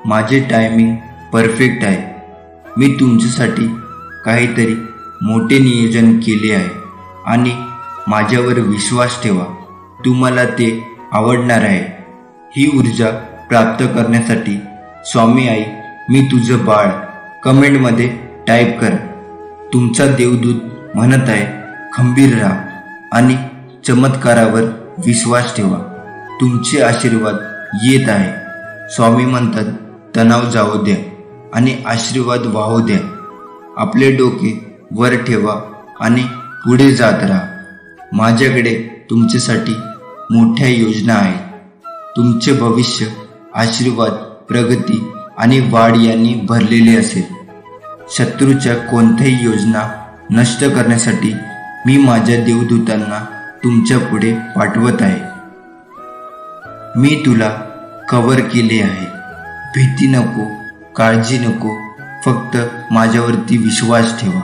माझे टायमिंग परफेक्ट आहे. मी तुमच्यासाठी काहीतरी मोठे नियोजन केले आहे आणि माझ्यावर विश्वास ठेवा. तुम्हाला ते आवडणार आहे. ही ऊर्जा प्राप्त करण्यासाठी स्वामी आई, मी तुझं बाळ कमेंटमध्ये टाईप करा. तुमचा देवदूत म्हणत आहे, खंबीर राहा आणि चमत्कारावर विश्वास ठेवा. तुमचे आशीर्वाद येत आहे. स्वामी म्हणतात, तणाव जाऊ द्या आणि आशीर्वाद वाहू द्या. आपले डोके वर ठेवा आणि पुढे जात राहा. माझ्याकडे तुमच्यासाठी मोठ्या योजना आहेत. तुमचे भविष्य आशीर्वाद, प्रगती आणि वाढ यांनी भरलेले असेल. शत्रूच्या कोणत्याही योजना नष्ट करण्यासाठी मी माझ्या देवदूतांना तुमच्या पुढे पाठवत आहे. मी तुला कव्हर केले आहे. भीती नको, काळजी नको, फक्त माझ्यावरती विश्वास ठेवा.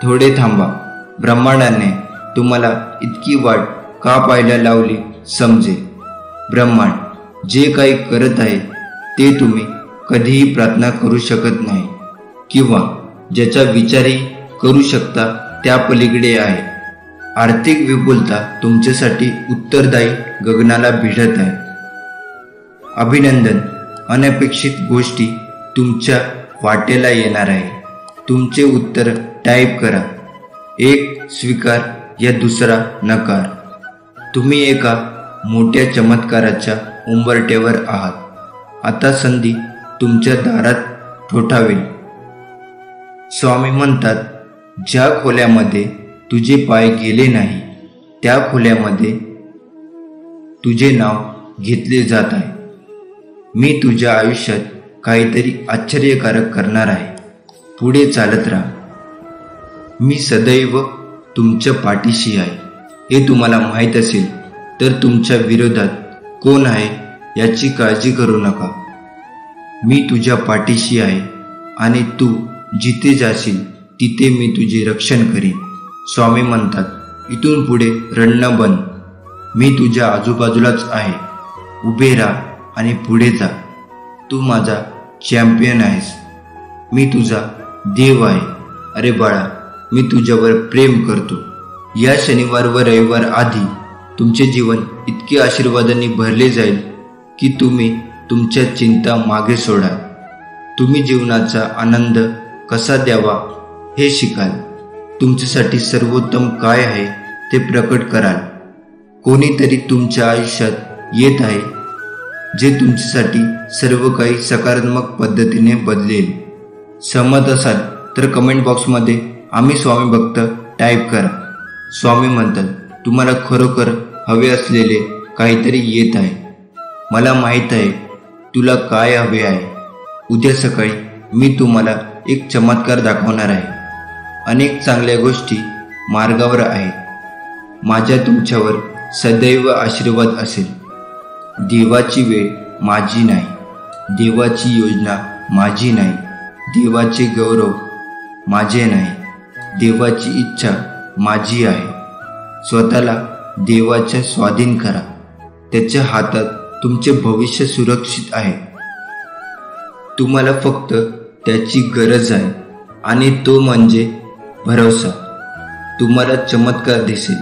थोडे थांबा. ब्रह्मांडाने तुम्हाला इतकी वाट का पाहायला लावली समजेल. ब्रह्मांड जे काही करत आहे ते तुम्ही कधीही प्रार्थना करू शकत नाही किंवा ज्याचा विचारही करू शकता त्या पलीकडे आहे. आर्थिक विपुलता तुमच्यासाठी उत्तरदायी गगनाला भिडत आहे. अभिनंदन, अनपेक्षित गोष्टी तुमच्या वाटेला येणार आहे. तुमचे उत्तर टाईप करा. एक स्वीकार या दुसरा नकार. तुम्ही एका मोठ्या चमत्काराच्या उंबरठ्यावर आहात. आता संधी तुमच्या दारात ठोठावेल. स्वामी म्हणतात, ज्या खोल्यामध्ये तुझे पाय गेले नाही त्या खोल्यामध्ये तुझे नाव घेतले जात आहे. मी तुझ्या आयुष्यात काहीतरी आश्चर्यकारक करणार आहे. पुढे चालत राहा. मी सदैव तुमच्या पाठीशी आहे. हे तुम्हाला माहीत असेल तर तुमच्या विरोधात कोण आहे याची काळजी करू नका. मी तुझ्या पाठीशी आहे आणि तू जिथे जाशील तिथे मी तुझे रक्षण करीन. स्वामी म्हणतात, इथून पुढे रडणं बंद. मी तुझ्या आजूबाजूलाच आहे. उभे राहा आणि पुढे जा. तू माझा चॅम्पियन आहेस. मी तुझा देव आहे. अरे बाळा, मी तुझ्यावर प्रेम करतो. या शनिवार व रविवार आधी तुमचे जीवन इतके आशीर्वादांनी भरले जाईल की तुम्ही तुमच्या चिंता मागे सोडा. तुम्ही जीवनाचा आनंद कसा द्यावा हे शिकाल. तुमच्यासाठी सर्वोत्तम काय आहे ते प्रकट कराल. कोणीतरी तुमच्या आयुष्यात येत आहे जे तुमच्यासाठी सर्व काही सकारात्मक पद्धतीने बदलेल. सहमत असाल तर कमेंट बॉक्समध्ये आम्ही स्वामी भक्त टाईप करा. स्वामी म्हणतात, तुम्हाला खरोखर हवे असलेले काहीतरी येत आहे. मला माहीत आहे तुला काय हवे आहे. उद्या सकाळी मी तुम्हाला एक चमत्कार दाखवणार आहे. अनेक चांगल्या गोष्टी मार्गावर आहेत. माझ्या तुमच्यावर सदैव आशीर्वाद असेल. देवाची वेळ माझी नाही. देवाची योजना माझी नाही. देवाचे गौरव माझे नाही. देवाची इच्छा माझी आहे. स्वतःला देवाच्या स्वाधीन करा. त्याच्या हातात तुमचे भविष्य सुरक्षित आहे. तुम्हाला फक्त त्याची गरज आहे आणि तो म्हणजे भरोसा. तुम्हाला चमत्कार दिसेल.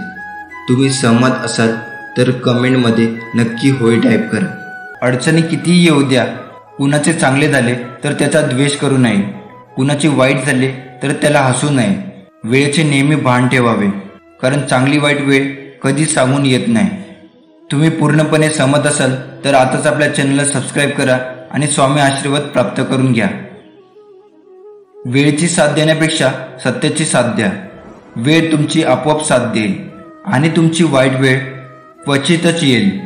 तुम्ही सहमत असाल तर कमेंटमध्ये नक्की होय टाईप करा. अडचणी कितीही येऊ द्या. कुणाचे चांगले झाले तर त्याचा द्वेष करू नये. कुणाचे वाईट झाले तर त्याला हसू नये. वेळेचे नेहमी भान ठेवावे, कारण चांगली वाईट वेळ कधीच सांगून येत नाही. तुम्ही पूर्णपणे सहमत असाल तर आताच आपल्या चॅनलला सबस्क्राईब करा आणि स्वामी आशीर्वाद प्राप्त करून घ्या. वेळेची साथ देण्यापेक्षा सत्याची साथ द्या. वेळ तुमची आपोआप साथ देईल आणि तुमची वाईट वेळ क्वचितच येईल.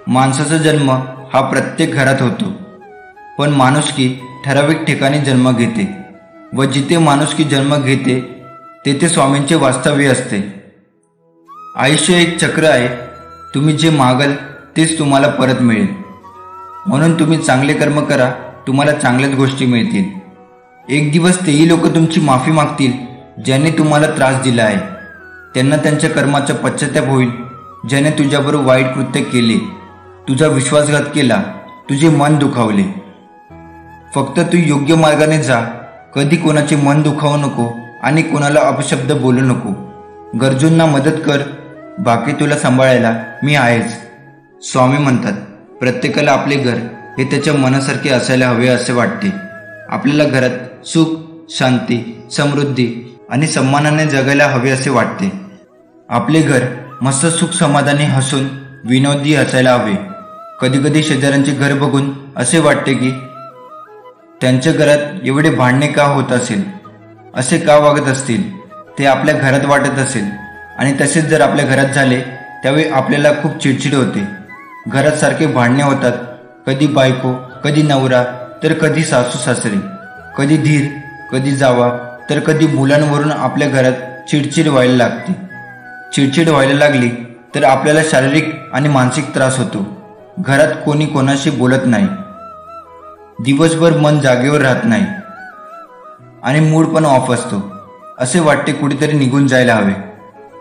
माणसाचा जन्म हा प्रत्येक घरात होतो, पण माणुसकी ठराविक ठिकाणी जन्म घेते व जिथे माणुसकी जन्म घेते तेथे स्वामींचे वास्तव्य असते. आयुष्य एक चक्र आहे. तुम्ही जे मागाल तेच तुम्हाला परत मिळेल. म्हणून तुम्ही चांगले कर्म करा, तुम्हाला चांगल्याच गोष्टी मिळतील. एक दिवस तेही लोक तुमची माफी मागतील ज्याने तुम्हाला त्रास दिला आहे. त्यांना त्यांच्या कर्माचा पश्चाताप होईल. ज्याने तुझ्याबरोबर वाईट कृत्य केले, तुझा विश्वासघात केला, तुझे मन दुखावले. फक्त तू योग्य मार्गाने जा. कधी कोणाचे मन दुखावू नको आणि कोणाला अपशब्द बोलू नको. गरजूंना मदत कर. बाकी तुला सांभाळायला मी आहेच. स्वामी म्हणतात, प्रत्येकाला आपले घर हे त्याच्या मनासारखे असायला हवे असे वाटते. आपल्याला घरात सुख, शांती, समृद्धी आणि सन्मानाने जगायला हवे असे वाटते. आपले घर मस्त सुख समाधानी हसून विनोदी असायला हवे. कधी कधी शेजाऱ्यांचे घर बघून असे वाटते की त्यांच्या घरात एवढे भांडणे का होत असेल, असे का वागत असतील. ते आपल्या घरात वाटत असेल आणि तसेच जर आपल्या घरात झाले त्यावेळी आपल्याला खूप चिडचिड होते. घरात सारखे भांडणे होतात. कधी बायको, कधी नवरा, तर कधी सासू सासरे, कधी धीर, कधी जावा, तर कधी मुलांवरून आपल्या घरात चिडचिड व्हायला लागते. चिडचिड व्हायला लागली तर आपल्याला शारीरिक आणि मानसिक त्रास होतो. घरात कोणी कोणाशी बोलत नाही. दिवसभर मन जागेवर राहत नाही आणि मूड पण ऑफ असतो. असे वाटते कुठेतरी निघून जायला हवे.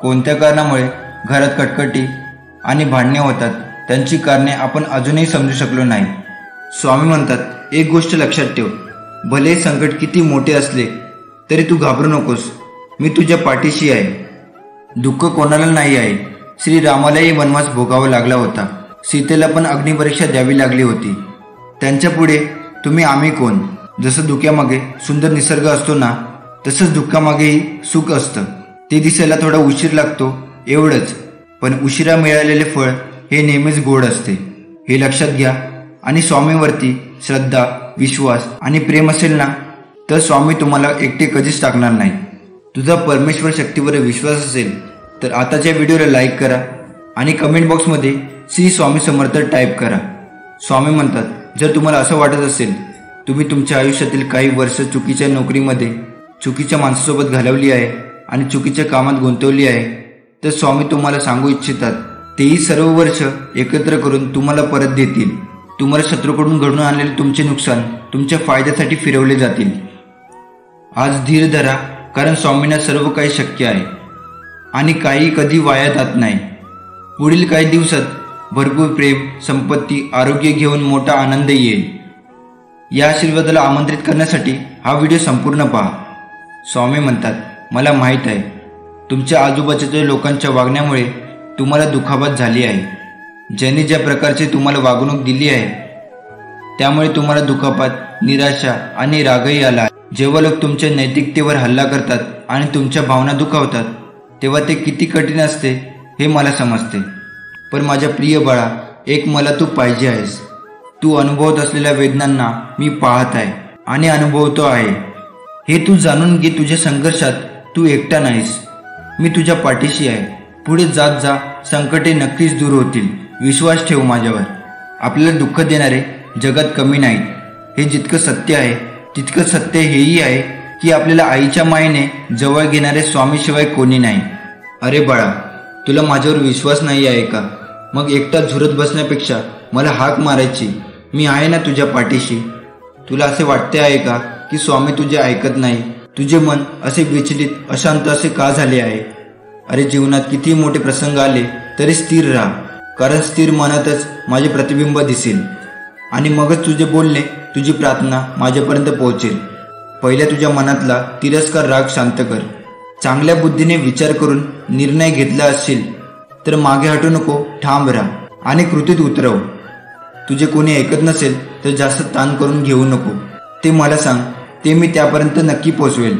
कोणत्या कारणामुळे घरात कटकटी आणि भांडणे होतात त्यांची कारणे आपण अजूनही समजू शकलो नाही. स्वामी म्हणतात, एक गोष्ट लक्षात ठेव. भले संकट किती मोठे असले तरी तू घाबरू नकोस. मी तुझ्या पाठीशी आहे. दुःख कोणाला नाही आहे. श्रीरामालाही वनवास भोगावा लागला होता. सीतेला पण अग्निपरीक्षा द्यावी लागली होती. त्यांच्या पुढे तुम्ही आम्ही कोण. जसं धुक्यामागे सुंदर निसर्ग असतो ना, तसंच दुःखामागेही सुख असतं. ते दिसायला थोडा उशीर लागतो एवढंच, पण उशिरा मिळालेले फळ हे नेहमीच गोड असते. हे लक्षात घ्या. आणि स्वामीवरती श्रद्धा, विश्वास आणि प्रेम असेल ना, तर स्वामी तुम्हाला एकटे कधीच टाकणार नाही. तुझा परमेश्वर शक्तीवर विश्वास असेल तर आताच्या व्हिडिओला लाईक करा आणि कमेंट बॉक्समध्ये श्री स्वामी समर्थ टाईप करा. स्वामी म्हणतात, जर तुम्हाला असं वाटत असेल तुम्ही तुमच्या आयुष्यातील काही वर्ष चुकीच्या नोकरीमध्ये, चुकीच्या माणसासोबत घालवली आहे आणि चुकीच्या कामात गुंतवली आहे, तर स्वामी तुम्हाला सांगू इच्छितात तेही सर्व वर्ष एकत्र करून तुम्हाला परत देतील. तुम्हाला शत्रूकडून घडून आणलेले तुमचे नुकसान तुमच्या फायद्यासाठी फिरवले जातील. आज धीर धरा, कारण स्वामींना सर्व काही शक्य आहे आणि काही कधी वाया जात नाही. पुढील काही दिवसात भरपूर प्रेम, संपत्ती, आरोग्य घेऊन मोठा आनंद येईल. या आशीर्वादाला आमंत्रित करण्यासाठी हा व्हिडिओ संपूर्ण पहा. स्वामी म्हणतात, मला माहीत आहे तुमच्या आजूबाजूच्या लोकांच्या वागण्यामुळे तुम्हाला दुखापत झाली आहे. ज्यांनी ज्या प्रकारची तुम्हाला वागणूक दिली आहे त्यामुळे तुम्हाला दुखापत, निराशा आणि रागही आला. जेव्हा लोक तुमच्या नैतिकतेवर हल्ला करतात आणि तुमच्या भावना दुखावतात तेव्हा ते किती कठीण असते हे मला समजते. पण माझ्या प्रिय बाळा, एक मला तू पाहिजे आहेस. तू अनुभवत असलेल्या वेदनांना मी पाहत आहे आणि अनुभवतो आहे. हे तू जाणून घे. तुझ्या संघर्षात तू एकटा नाहीस. मी तुझ्या पाठीशी आहे. पुढे जात जा. संकटे नक्कीच दूर होतील. विश्वास ठेव माझ्यावर. आपल्याला दुःख देणारे जगात कमी नाहीत. हे जितकं सत्य आहे तितकं सत्य हेही आहे की आपल्याला आईच्या मायेने जवळ घेणारे स्वामीशिवाय कोणी नाही. अरे बाळा, तुला माझ्यावर विश्वास नाही आहे का? मग एकटा झुरत बसण्यापेक्षा मला हाक मारायची. मी आहे ना तुझ्या पाठीशी. तुला असे वाटते आहे का की स्वामी तुझे ऐकत नाही? तुझे मन असे विचलित, अशांत असे का झाले आहे? अरे, जीवनात किती मोठे प्रसंग आले तरी स्थिर राहा, कारण स्थिर मनातच माझे प्रतिबिंब दिसेल आणि मगच तुझे बोलणे, तुझी प्रार्थना माझ्यापर्यंत पोहोचेल. पहिल्या तुझ्या मनातला तिरस्कार राग शांत कर. चांगल्या बुद्धीने विचार करून निर्णय घेतला असशील तर मागे हटू नको, ठाम राहा आणि कृतीत उतरव. तुझे कोणी ऐकत नसेल तर जास्त ताण करून घेऊ नको. ते मला सांग, ते मी त्यापर्यंत नक्की पोचवेल.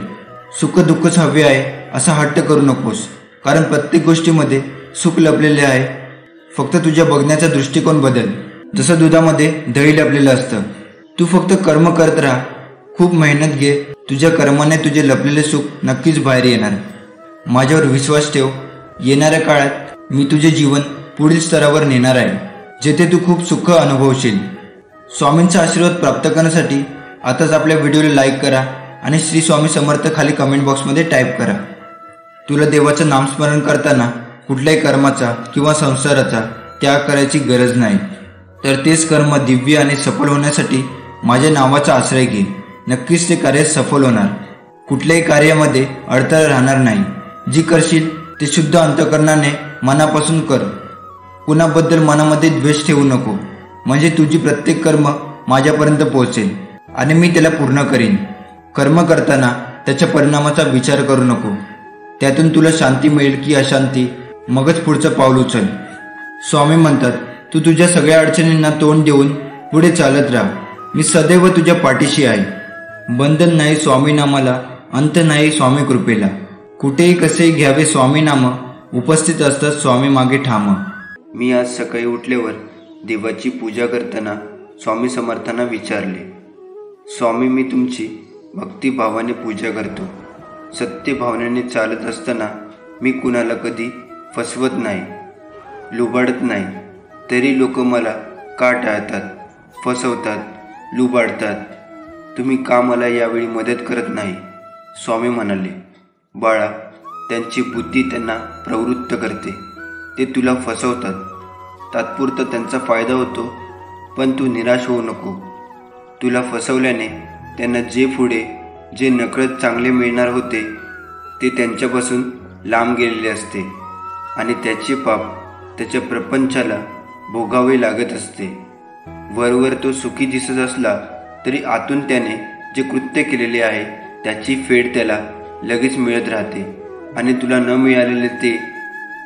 सुख दुःखच हवे आहे असा हट्ट करू नकोस, कारण प्रत्येक गोष्टीमध्ये सुख लपलेले आहे. फक्त तुझ्या बघण्याचा दृष्टिकोन बदल. जसं दुधामध्ये दही लपलेलं असतं. तू फक्त कर्म करत राहा, खूप मेहनत घे. तुझ्या कर्माने तुझे लपलेले सुख नक्कीच बाहेर येणार. माझ्यावर विश्वास ठेव. येणाऱ्या काळात मी तुझे जीवन पुढील स्तरावर नेणार आहे, जेथे तू खूप सुख अनुभवशील. स्वामींचा आशीर्वाद प्राप्त करण्यासाठी आताच आपल्या व्हिडिओला लाईक करा आणि श्री स्वामी समर्थ खाली कमेंट बॉक्समध्ये टाईप करा. तुला देवाचं नामस्मरण करताना कुठल्याही कर्माचा किंवा संसाराचा त्याग करायची गरज नाही. तर तेच कर्म दिव्य आणि सफल होण्यासाठी माझ्या नावाचा आश्रय घे. नक्कीच ते कार्य सफल होणार. कुठल्याही कार्यामध्ये अडथळा राहणार नाही. जी करशील ते शुद्ध अंतःकरणाने मनापासून कर. कुणाबद्दल मनामध्ये द्वेष ठेवू नको, म्हणजे तुझी प्रत्येक कर्म माझ्यापर्यंत पोहोचेल आणि मी त्याला पूर्ण करीन. कर्म करताना त्याच्या परिणामाचा विचार करू नको. त्यातून तुला शांती मिळेल की अशांती, मगच पुढचं पाऊल उचल. स्वामी म्हणतात, तू तुझ्या सगळ्या अडचणींना तोंड देऊन पुढे चालत राहा. मी सदैव तुझ्या पाठीशी आहे. बंधन नाही स्वामी नामाला, अंत नाही स्वामी कृपेला. कुठेही कसेही घ्यावे स्वामी नाम, उपस्थित असतात स्वामी मागे ठाम. मी आज सकाळी उठल्यावर देवाची पूजा करताना स्वामी समर्थांना विचारले, स्वामी, मी तुमची भक्तिभावाने पूजा करतो. सत्य भावनेने चालत असताना मी कुणाला कधी फसवत नाही, लुबाडत नाही. तरी लोक मला का टाळतात, फसवतात, लुबाडतात? तुम्ही का मला यावेळी मदत करत नाही? स्वामी म्हणाले, बाळा, त्यांची बुद्धी त्यांना प्रवृत्त करते. ते तुला फसवतात. तात्पुरता त्यांचा फायदा होतो, पण तू निराश होऊ नको. तुला फसवल्याने त्यांना जे नकळत चांगले मिळणार होते ते त्यांच्यापासून लांब गेलेले असते आणि त्याचे पाप त्याच्या प्रपंचाला भोगावे लागत असते. वरवर तो सुखी दिसत असला तरी आतून त्याने जे कृत्य केलेले आहे त्याची फेड त्याला लगेच मिळत राहते आणि तुला न मिळालेले ते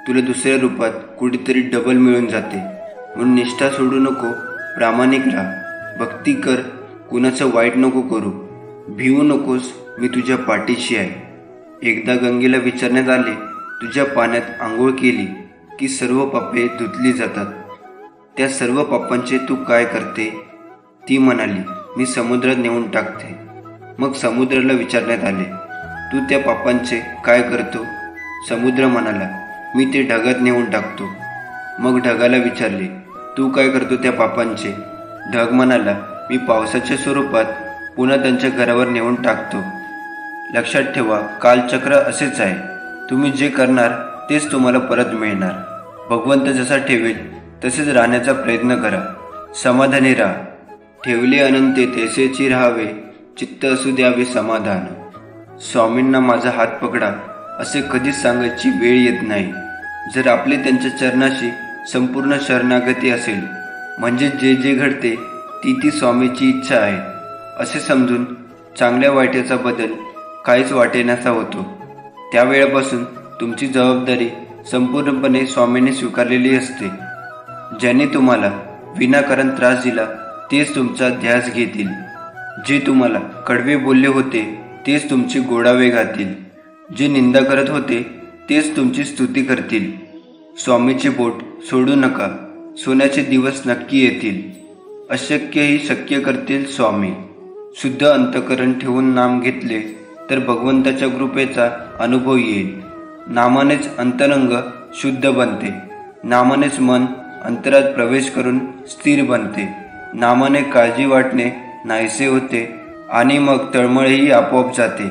तुला दुसऱ्या रूपात कुठेतरी डबल मिळून जाते. म्हणून निष्ठा सोडू नको, प्रामाणिक राहा, भक्ती कर, कुणाचं वाईट नको करू, भिवू नकोस, मी तुझ्या पाठीशी आहे. एकदा गंगेला विचारण्यात आले, तुझ्या पाण्यात आंघोळ केली की सर्व पापे धुतली जातात. त्या सर्व पापांचे तू काय करते? ती म्हणाली, मी समुद्रात नेऊन टाकते. मग समुद्राला विचारण्यात आले, तू त्या पापांचे काय करतो? समुद्र म्हणाला, मी ते ढगात नेऊन टाकतो. मग ढगाला विचारले, तू काय करतो त्या पापांचे? ढग म्हणाला, मी पावसाच्या स्वरूपात पुन्हा त्यांच्या घरावर नेऊन टाकतो. लक्षात ठेवा, कालचक्र असेच आहे. तुम्ही जे करणार तेच तुम्हाला परत मिळणार. भगवंत जसा ठेवेल तसेच राहण्याचा प्रयत्न करा. समाधानी राहा. ठेवले अनंते तैसेची राहावे, चित्त असू द्यावे समाधान. स्वामींना माझा हात पकडा असे कधीच सांगायची वेळ येत नाही. जर आपली त्यांच्या चरणाशी संपूर्ण शरणागती असेल, म्हणजे जे घडते ती स्वामीची इच्छा आहे असे समजून चांगल्या वाईटाचा बदल काहीच वाटेनासा होतो. त्यावेळेपासून तुमची जबाबदारी संपूर्णपणे स्वामींनी स्वीकारलेली असते. ज्यांनी तुम्हाला विनाकारण त्रास दिला तेच तुमचा ध्यास घेतील. जे तुम्हाला कडवे बोलले होते तेच तुमचे गोडावे घातील. जे निंदा करत होते तेच तुमची स्तुती करतील. स्वामीचे बोट सोडू नका. सोन्याचे दिवस नक्की येतील. अशक्यही शक्य करतील स्वामी. शुद्ध अंतःकरण ठेवून नाम घेतले तर भगवंताच्या कृपेचा अनुभव येईल. नामानेच अंतरंग शुद्ध बनते. नामानेच मन अंतरात प्रवेश करून स्थिर बनते. नामाने काळजी वाटणे नाहीसे होते आणि मग तळमळही आपोआप जाते.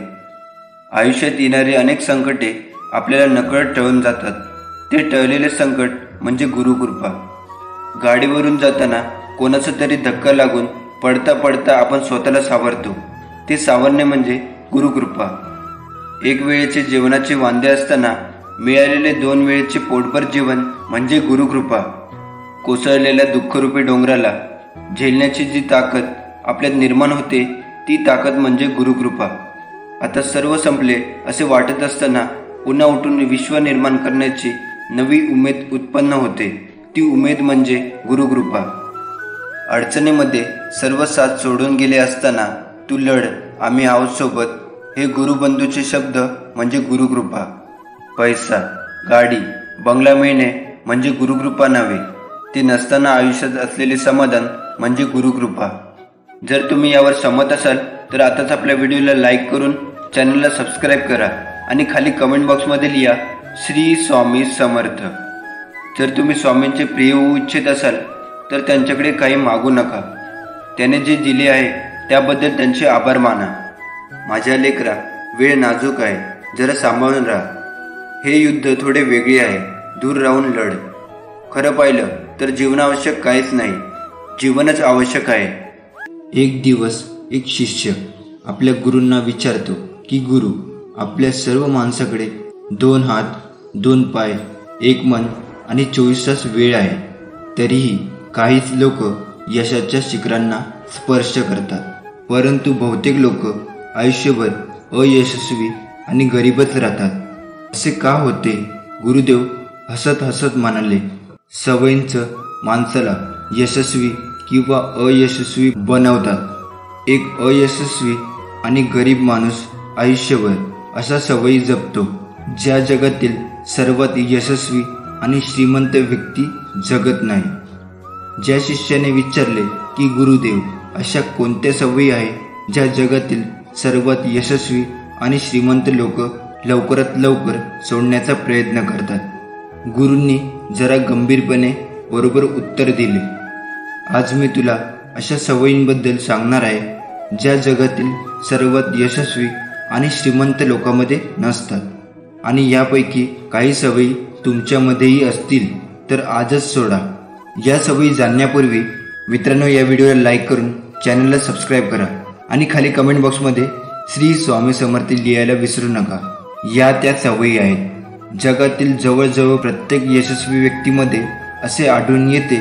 आयुष्यात येणारी अनेक संकटे आपल्याला नकळत टळून जातात. ते टळलेले संकट म्हणजे गुरुकृपा. गाडीवरून जाताना कोणाचा तरी धक्का लागून पडता पडता आपण स्वतःला सावरतो. ते सावरणे म्हणजे गुरुकृपा. एक वेळेचे जेवणाचे वांदे असताना मिळालेले 2 वेळेचे पोटभर जेवण म्हणजे गुरुकृपा. कोसळलेल्या दुःखरूपी डोंगराला झेलण्याची जी ताकद आपल्यात निर्माण होते ती ताकद म्हणजे गुरुकृपा. आता सर्व संपले असे वाटत असताना पुन्हा उठून विश्व निर्माण करण्याची नवी उमेद उत्पन्न होते. ती उमेद म्हणजे गुरुकृपा. अडचणीमध्ये सर्व साथ सोडून गेले असताना तू लढ, आम्ही आहोत सोबत, हे गुरुबंधूचे शब्द म्हणजे गुरुकृपा. पैसा, गाडी, बंगला मिळणे म्हणजे गुरुकृपा नव्हे, ते नसताना आयुष्यात असलेले समाधान म्हणजे गुरुकृपा. जर तुम्ही यावर सहमत असाल तर आताच आपल्या व्हिडिओला लाईक करून चॅनलला सबस्क्राईब करा आणि खाली कमेंट बॉक्समध्ये लिहा श्री स्वामी समर्थ. जर तुम्ही स्वामींचे प्रिय होऊ इच्छित असाल तर त्यांच्याकडे काही मागू नका. त्याने जे दिले आहे त्याबद्दल त्यांचे आभार माना. माझ्या लेकरा, वेळ नाजूक आहे, जरा सांभाळून राहा. हे युद्ध थोडे वेगळे आहे, दूर राहून लढ. खरं पाहिलं तर जीवनावश्यक काहीच नाही, जीवनच आवश्यक आहे. एक दिवस एक शिष्य आपल्या गुरूंना विचारतो की गुरु, आपल्या सर्व माणसाकडे 2 हात, 2 पाय, 1 मन आणि 24 तास वेळ आहे, तरीही काहीच लोक यशाच्या शिखरांना स्पर्श करतात, परंतु बहुतेक लोक आयुष्यभर अयशस्वी आणि गरीबच राहतात. असे का होते? गुरुदेव हसत हसत म्हणाले, सवयींचं माणसाला यशस्वी किंवा अयशस्वी बनवतात. एक अयशस्वी आणि गरीब माणूस आयुष्यभर अशा सवयी जपतो ज्या जगातील सर्वात यशस्वी आणि श्रीमंत व्यक्ती जगत नाही. ज्या शिष्याने विचारले की गुरुदेव, अशा कोणत्या सवयी आहे ज्या जगातील सर्वात यशस्वी आणि श्रीमंत लोक लवकरात लवकर सोडण्याचा प्रयत्न करतात, गुरूंनी जरा गंभीरपणे बरोबर उत्तर दिले, आज मी तुला अशा सवयींबद्दल सांगणार आहे ज्या जगातील सर्वात यशस्वी आणि श्रीमंत लोकांमध्ये नसतात. आणि यापैकी काही सवयी तुमच्यामध्येही असतील तर आजच सोडा. या सवयी जाणण्यापूर्वी मित्रांनो, या व्हिडिओला लाईक करून चॅनलला सबस्क्राईब करा आणि खाली कमेंट बॉक्समध्ये श्री स्वामी समर्थ लिहायला विसरू नका. या त्या सवयी आहेत. जगातील जवळजवळ प्रत्येक यशस्वी व्यक्तीमध्ये असे आढळून येते,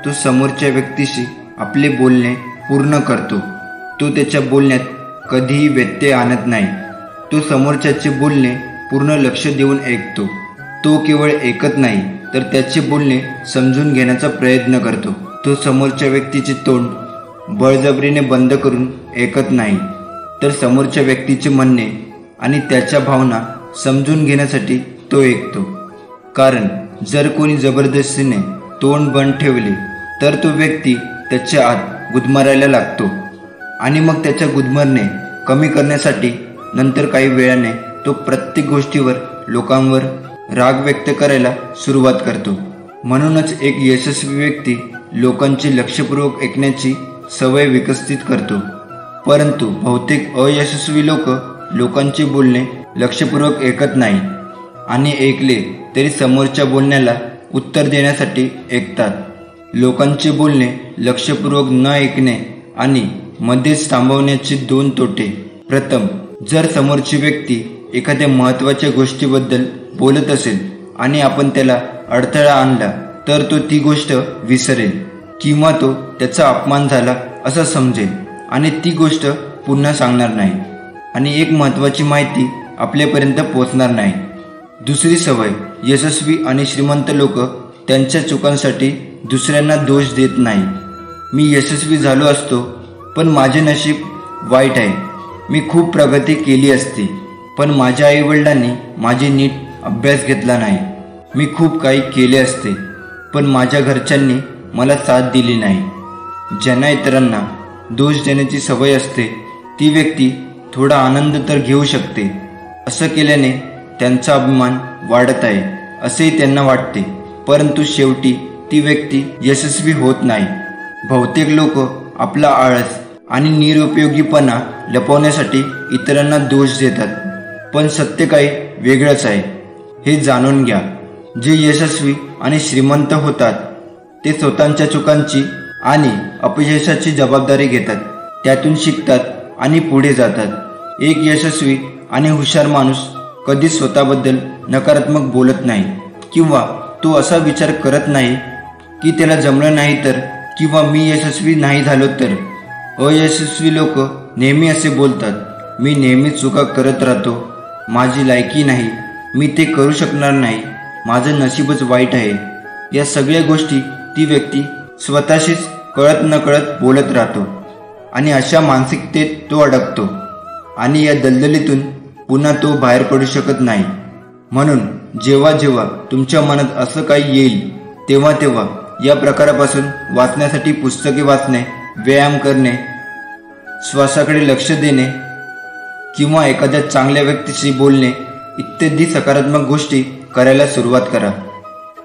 तो समोरच्या व्यक्तीशी आपले बोलणे पूर्ण करतो. तो त्याच्या बोलण्यात कधीही व्यत्यय आणत नाही. तो समोरच्याचे बोलणे पूर्ण लक्ष देऊन ऐकतो. तो केवळ ऐकत नाही तर त्याचे बोलणे समजून घेण्याचा प्रयत्न करतो. तो समोरच्या व्यक्तीचे तोंड बळजबरीने बंद करून ऐकत नाही, तर समोरच्या व्यक्तीचे म्हणणे आणि त्याच्या भावना समजून घेण्यासाठी तो ऐकतो. कारण जर कोणी जबरदस्तीने तोंड बंद ठेवले तर तो व्यक्ती त्याच्या आत गुदमरायला लागतो आणि मग त्याच्या गुदमरणे कमी करण्यासाठी नंतर काही वेळाने तो प्रत्येक गोष्टीवर लोकांवर राग व्यक्त करायला सुरुवात करतो. म्हणूनच एक यशस्वी व्यक्ती लोकांचे लक्षपूर्वक ऐकण्याची सवय विकसित करतो, परंतु बहुतेक अयशस्वी लोक लोकांचे बोलणे लक्षपूर्वक ऐकत नाही आणि ऐकले तरी समोरच्या बोलण्याला उत्तर देण्यासाठी ऐकतात. लोकांचे बोलणे लक्षपूर्वक न ऐकणे आणि मध्येच थांबवण्याचे 2 तोटे. प्रथम, जर समोरची व्यक्ती एखाद्या महत्त्वाच्या गोष्टीबद्दल बोलत असेल आणि आपण त्याला अडथळा आणला तर तो ती गोष्ट विसरेल किंवा तो त्याचा अपमान झाला असं समजेल आणि ती गोष्ट पुन्हा सांगणार नाही आणि एक महत्त्वाची माहिती आपल्यापर्यंत पोहोचणार नाही. दुसरी सवय, यशस्वी आणि श्रीमंत लोक त्यांच्या चुकांसाठी दुसऱ्यांना दोष देत नाही. मी यशस्वी झालो असतो पण माझे नशीब वाईट आहे, मी खूप प्रगती केली असती पण माझ्या आईवडिलांनी माझी नीट अभ्यास घेतला नाही. मी खूप काही केले असते पण माझ्या घरच्यांनी मला साथ दिली नाही. ज्यांना इतरांना दोष देण्याची सवय असते ती व्यक्ती थोडा आनंद तर घेऊ शकते. असं केल्याने त्यांचा अभिमान वाढत आहे असेही त्यांना वाटते, परंतु शेवटी ती व्यक्ती यशस्वी होत नाही. बहुतेक लोक आपला आळस आणि निरुपयोगीपणा लपवण्यासाठी इतरांना दोष देतात, पण सत्य काही वेगळंच आहे. हे जाणून घ्या, जे यशस्वी आणि श्रीमंत होतात ते स्वतःच्या चुकांची आणि अपयशाची जबाबदारी घेतात, त्यातून शिकतात आणि पुढे जातात. एक यशस्वी आणि हुशार माणूस कधीच स्वतःबद्दल नकारात्मक बोलत नाही किंवा तो असा विचार करत नाही की त्याला जमलं नाही तर किंवा मी यशस्वी नाही झालो तर. अयशस्वी लोक नेहमी असे बोलतात, मी नेहमी चुका करत राहतो, माझी लायकी नाही, मी ते करू शकणार नाही, माझं नशीबच वाईट आहे. या सगळ्या गोष्टी ती व्यक्ती स्वतःशीच कळत नकळत बोलत राहतो आणि अशा मानसिकतेत तो अडकतो आणि या दलदलीतून पुन्हा तो बाहेर पडू शकत नाही. म्हणून जेव्हा जेव्हा तुमच्या मनात असं काही येईल तेव्हा तेव्हा या प्रकारापासून वाचण्यासाठी पुस्तके वाचणे, व्यायाम करणे, श्वासाकडे लक्ष देणे किंवा एखाद्या चांगल्या व्यक्तीशी बोलणे इत्यादी सकारात्मक गोष्टी करायला सुरुवात करा.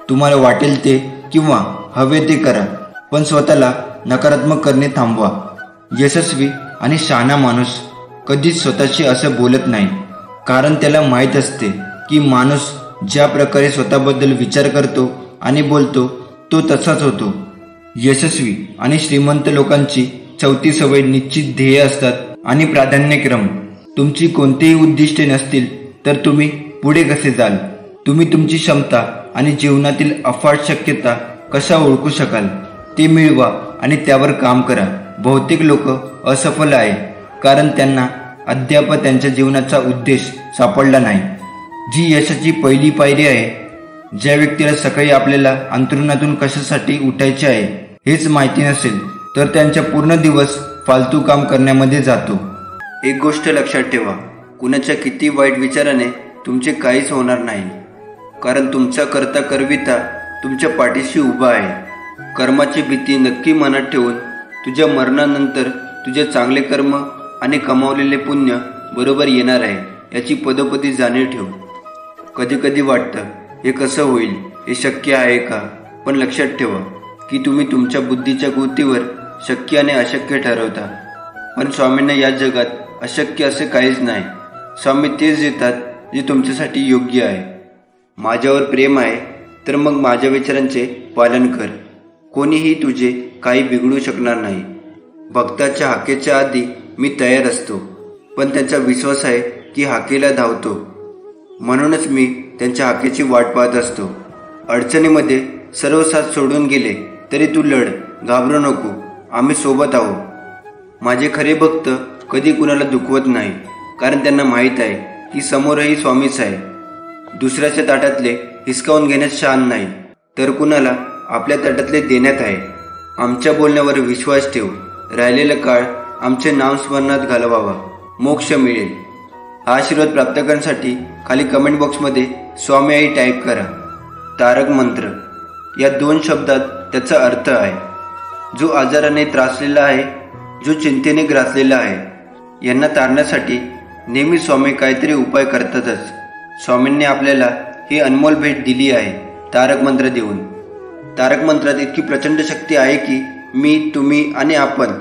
तुम्हाला वाटेल ते किंवा हवे ते करा, पण स्वतःला नकारात्मक करणे थांबवा. यशस्वी आणि शहाणा माणूस कधीच स्वतःशी असं बोलत नाही, कारण त्याला माहीत असते की माणूस ज्या प्रकारे स्वतःबद्दल विचार करतो आणि बोलतो तो तसाच होतो. यशस्वी आणि श्रीमंत लोकांची चौथी सवय निश्चित ध्येय असतात आणि प्राधान्यक्रम. तुमची कोणतीही उद्दिष्टे नसतील तर तुम्ही पुढे कसे जाल? तुम्ही तुमची क्षमता आणि जीवनातील अफाट शक्यता कशा ओळखू शकाल? ते मिळवा आणि त्यावर काम करा. बहुतेक लोक असफल आहे कारण त्यांना अद्याप त्यांच्या जीवनाचा उद्देश सापडला नाही, जी यशाची पहिली पायरी आहे. ज्या व्यक्तीला सकाळी आपल्याला अंथरुणातून कशासाठी उठायचे आहे हेच माहिती नसेल तर त्यांचा पूर्ण दिवस फालतू काम करण्यामध्ये जातो. एक गोष्ट लक्षात ठेवा, कुणाच्या किती वाईट विचाराने तुमचे काहीच होणार नाही, कारण तुमचा करता करविता तुमच्या पाठीशी उभा आहे. कर्माची भीती नक्की मनात ठेवून तुझ्या मरणानंतर तुझे चांगले कर्म आणि कमावलेले पुण्य बरोबर येणार आहे याची पदोपदी जाणीव ठेव. कधी कधी वाटतं हे कसं होईल, हे शक्य आहे का? पण लक्षात ठेवा की तुम्ही तुमच्या बुद्धीच्या कृतीवर शक्य आणि अशक्य ठरवता. पण स्वामींना या जगात अशक्य असे काहीच नाही. स्वामी तेच देतात जे तुमच्यासाठी योग्य आहे. माझ्यावर प्रेम आहे तर मग माझ्या विचारांचे पालन कर. कोणीही तुझे काही बिघडू शकणार नाही. भक्ताच्या हाकेच्या आधी मी तयार असतो, पण त्यांचा विश्वास आहे की हाकेला धावतो, म्हणूनच मी त्यांच्या हाकेची वाट पाहत असतो. अडचणीमध्ये सर्व साथ सोडून गेले तरी तू लढ, घाबरू नको, आम्ही सोबत आहोत. माझे खरे भक्त कधी कुणाला दुखवत नाही, कारण त्यांना माहीत आहे की समोरही स्वामीच आहे. दुसऱ्याच्या ताटातले हिसकावून घेण्यात शान नाही, तर कुणाला आपल्या ताटातले देण्यात आहे. आमच्या बोलण्यावर विश्वास ठेव. राहिलेला काळ आमचे नामस्मरणात घालवावा, मोक्ष मिळेल. हा आशीर्वाद प्राप्त करण्यासाठी खाली कमेंट बॉक्समध्ये स्वामी आई टाईप करा. तारक मंत्र या 2 शब्दात त्याचा अर्थ आहे, जो आजाराने त्रासलेला आहे, जो चिंतेने ग्रासलेला आहे, यांना तारण्यासाठी नेहमी स्वामी काहीतरी उपाय करतातच. स्वामींनी आपल्याला ही अनमोल भेट दिली आहे तारक मंत्र देऊन. तारक मंत्रात इतकी प्रचंड शक्ती आहे की मी, तुम्ही आणि आपण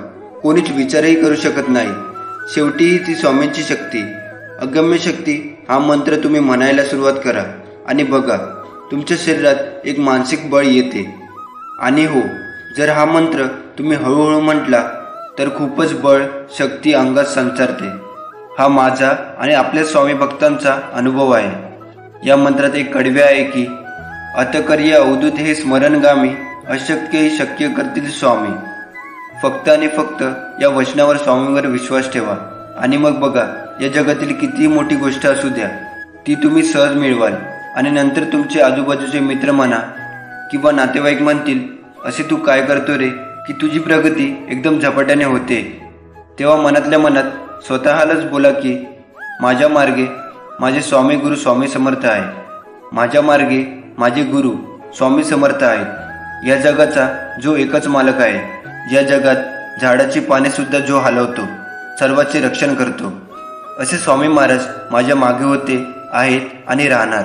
कोणीच विचारही करू शकत नाही. शेवटी ती स्वामींची शक्ती, अगम्य शक्ती. हा मंत्र तुम्ही म्हणायला सुरुवात करा आणि बघा तुमच्या शरीरात एक मानसिक बळ येते. आणि हो, जर हा मंत्र तुम्ही हळूहळू म्हटला तर खूपच बळ, शक्ती अंगात संचारते. हा माझा आणि आपल्या स्वामी भक्तांचा अनुभव आहे. या मंत्रात एक कडवे आहे की अतकर्य अवधूत हे स्मरणगामी, अशक्य हे शक्य करतील स्वामी. फक्त आणि फक्त या वचनावर, स्वामींवर विश्वास ठेवा आणि मग बघा या जगातील किती मोठी गोष्ट असू द्या ती तुम्ही सहज मिळवाल. आणि नंतर तुमचे आजूबाजूचे मित्र म्हणा किंवा नातेवाईक म्हणतील, असे तू काय करतो रे, की तुझी प्रगती एकदम झपाट्याने होते. तेव्हा मनातल्या मनात स्वतःलाच बोला की माझ्या मार्गे माझे स्वामी गुरु स्वामी समर्थ आहे. माझ्या मार्गे माझे गुरु स्वामी समर्थ आहेत. या जगाचा जो एकच मालक आहे, या जगात झाडाची पाने सुद्धा जो हलवतो, सर्वांचे रक्षण करतो, असे स्वामी महाराज माझ्या मागे होते, आहेत आणि राहणार.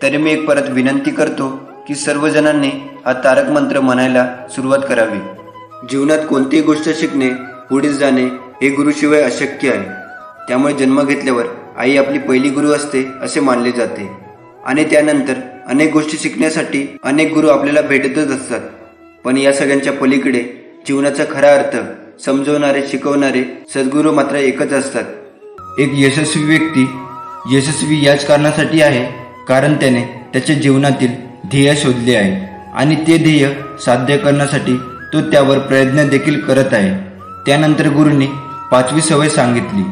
तरी मी एक परत विनंती करतो की सर्वजणांनी हा तारक मंत्र म्हणायला सुरुवात करावी. जीवनात कोणतीही गोष्ट शिकणे, पुढे जाणे हे गुरुशिवाय अशक्य आहे. त्यामुळे जन्म घेतल्यावर आई आपली पहिली गुरु असते असे मानले जाते आणि त्यानंतर अनेक गोष्टी शिकण्यासाठी अनेक गुरु आपल्याला भेटतच असतात. पण या सगळ्यांच्या पलीकडे जीवनाचा खरा अर्थ समजवणारे, शिकवणारे सद्गुरू मात्र एकच असतात. एक यशस्वी व्यक्ती यशस्वी याच कारणासाठी आहे कारण त्याने त्याच्या जीवनातील ध्येय शोधले आहे आणि ते ध्येय साध्य करण्यासाठी तो त्यावर प्रयत्न देखील करत आहे. त्यानंतर गुरूंनी 5वी सवय सांगितली.